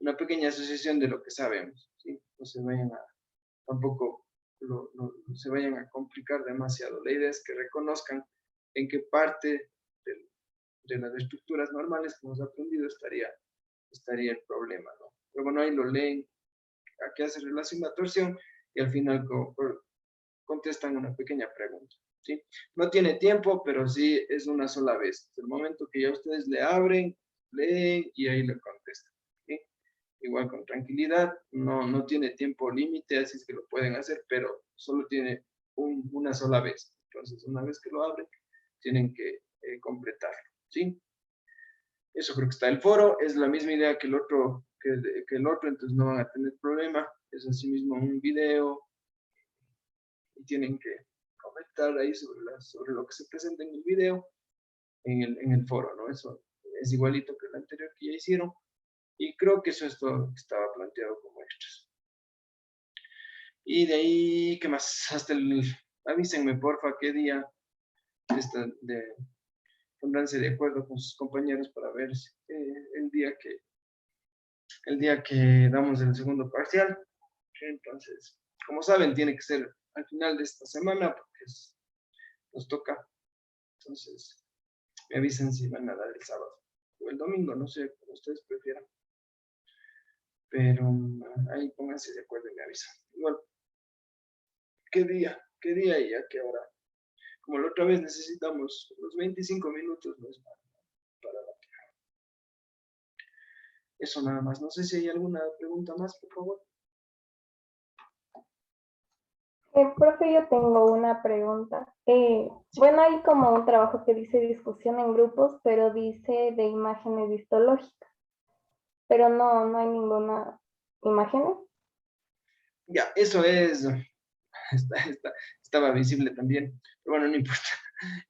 una pequeña asociación de lo que sabemos, ¿sí? No se vayan a, tampoco se vayan a complicar demasiado. La idea es que reconozcan en qué parte de las estructuras normales que hemos aprendido estaría el problema, ¿no? Pero bueno, ahí lo leen, a qué hace relación la torsión, y al final contestan una pequeña pregunta, ¿sí? No tiene tiempo, pero sí es una sola vez. El momento que ya ustedes le abren, leen y ahí le contestan, ¿sí? Igual con tranquilidad, no tiene tiempo límite, así es que lo pueden hacer, pero solo tiene una sola vez. Entonces, una vez que lo abren, tienen que completarlo, ¿sí? Eso creo que está el foro, es la misma idea que el otro, entonces no van a tener problema. Es así mismo un video y tienen que comentar ahí sobre lo que se presenta en el video, en el foro, ¿no? Eso es igualito que el anterior que ya hicieron. Y creo que eso es todo lo que estaba planteado como extras. Y de ahí, ¿qué más? Avísenme, porfa, qué día pónganse de acuerdo con sus compañeros para ver el día que damos el segundo parcial. Entonces, como saben, tiene que ser al final de esta semana porque nos toca. Entonces, me avisen si van a dar el sábado o el domingo, no sé, como ustedes prefieran. Pero ahí pónganse de acuerdo y me avisan. Igual, ¿qué día y a qué hora? como la otra vez necesitamos los 25 minutos, no es nada para la queja. Eso nada más. No sé si hay alguna pregunta más, por favor. Profe, yo tengo una pregunta. Bueno, hay como un trabajo que dice discusión en grupos, pero dice de imágenes histológicas, pero no hay ninguna imagen. Ya, eso es. Estaba visible también, pero bueno, no importa.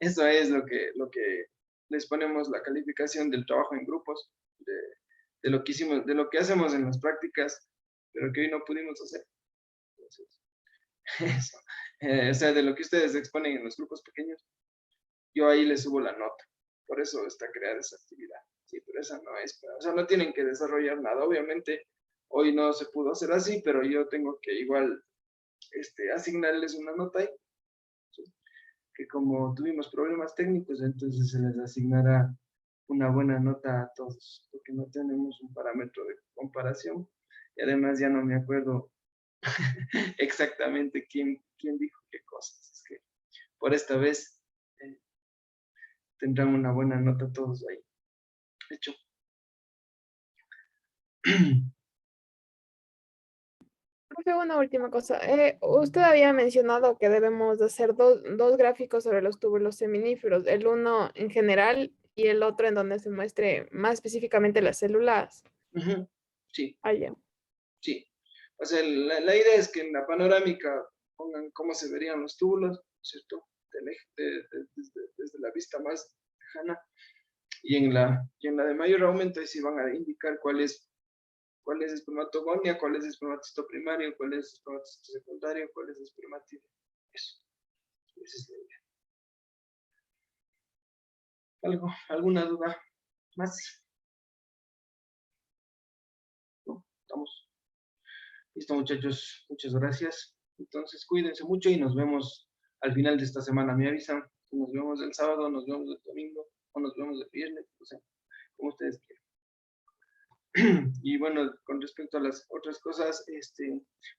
Eso es lo que les ponemos la calificación del trabajo en grupos, de lo que hicimos, de lo que hacemos en las prácticas, pero que hoy no pudimos hacer. Entonces, eso. O sea, de lo que ustedes exponen en los grupos pequeños, yo ahí les subo la nota. Por eso está creada esa actividad. Sí, pero esa no es, o sea, no tienen que desarrollar nada. Obviamente, hoy no se pudo hacer así, pero yo tengo que igual asignarles una nota ahí, ¿sí? Que como tuvimos problemas técnicos, entonces se les asignará una buena nota a todos, porque no tenemos un parámetro de comparación. Y además ya no me acuerdo exactamente quién dijo qué cosas. Es que por esta vez tendrán una buena nota todos ahí. De hecho. Profe, una última cosa. Usted había mencionado que debemos de hacer dos gráficos sobre los túbulos seminíferos, el uno en general y el otro en donde se muestre más específicamente las células. Sí. Allá. Sí. O sea, la idea es que en la panorámica pongan cómo se verían los túbulos, ¿cierto? Desde la vista más lejana. Y en la de mayor aumento, ahí sí van a indicar cuál es espermatogonia, cuál es espermatocito primario, cuál es espermatocito secundario, cuál es espermatido. Eso. Esa es la idea. ¿Alguna duda más? ¿No? ¿Estamos? Listo, muchachos. Muchas gracias. Entonces, cuídense mucho y nos vemos al final de esta semana. Me avisan. Nos vemos el sábado, nos vemos el domingo, o nos vemos el viernes, o sea, como ustedes quieran. Y bueno, con respecto a las otras cosas,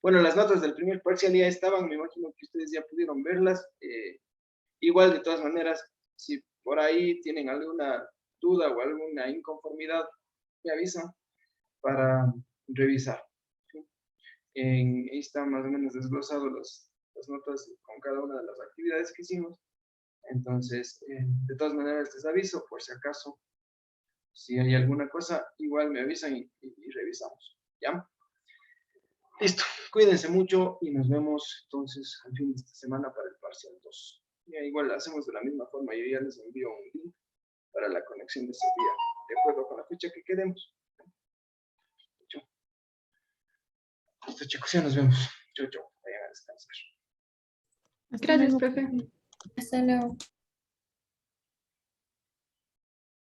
bueno, las notas del primer parcial ya estaban, me imagino que ustedes ya pudieron verlas. Igual, de todas maneras, si por ahí tienen alguna duda o alguna inconformidad, me avisan para revisar. ¿Sí? Ahí están más o menos desglosados las notas con cada una de las actividades que hicimos. Entonces, de todas maneras, les aviso por si acaso. Si hay alguna cosa, igual me avisan y revisamos. ¿Ya? Listo. Cuídense mucho y nos vemos entonces al fin de esta semana para el parcial 2. Ya, igual hacemos de la misma forma. Yo ya les envío un link para la conexión de ese día, de acuerdo con la fecha que quedemos. Listo, chicos, ya nos vemos. Chau, chau. Vayan a descansar. Gracias, profe. Hasta luego.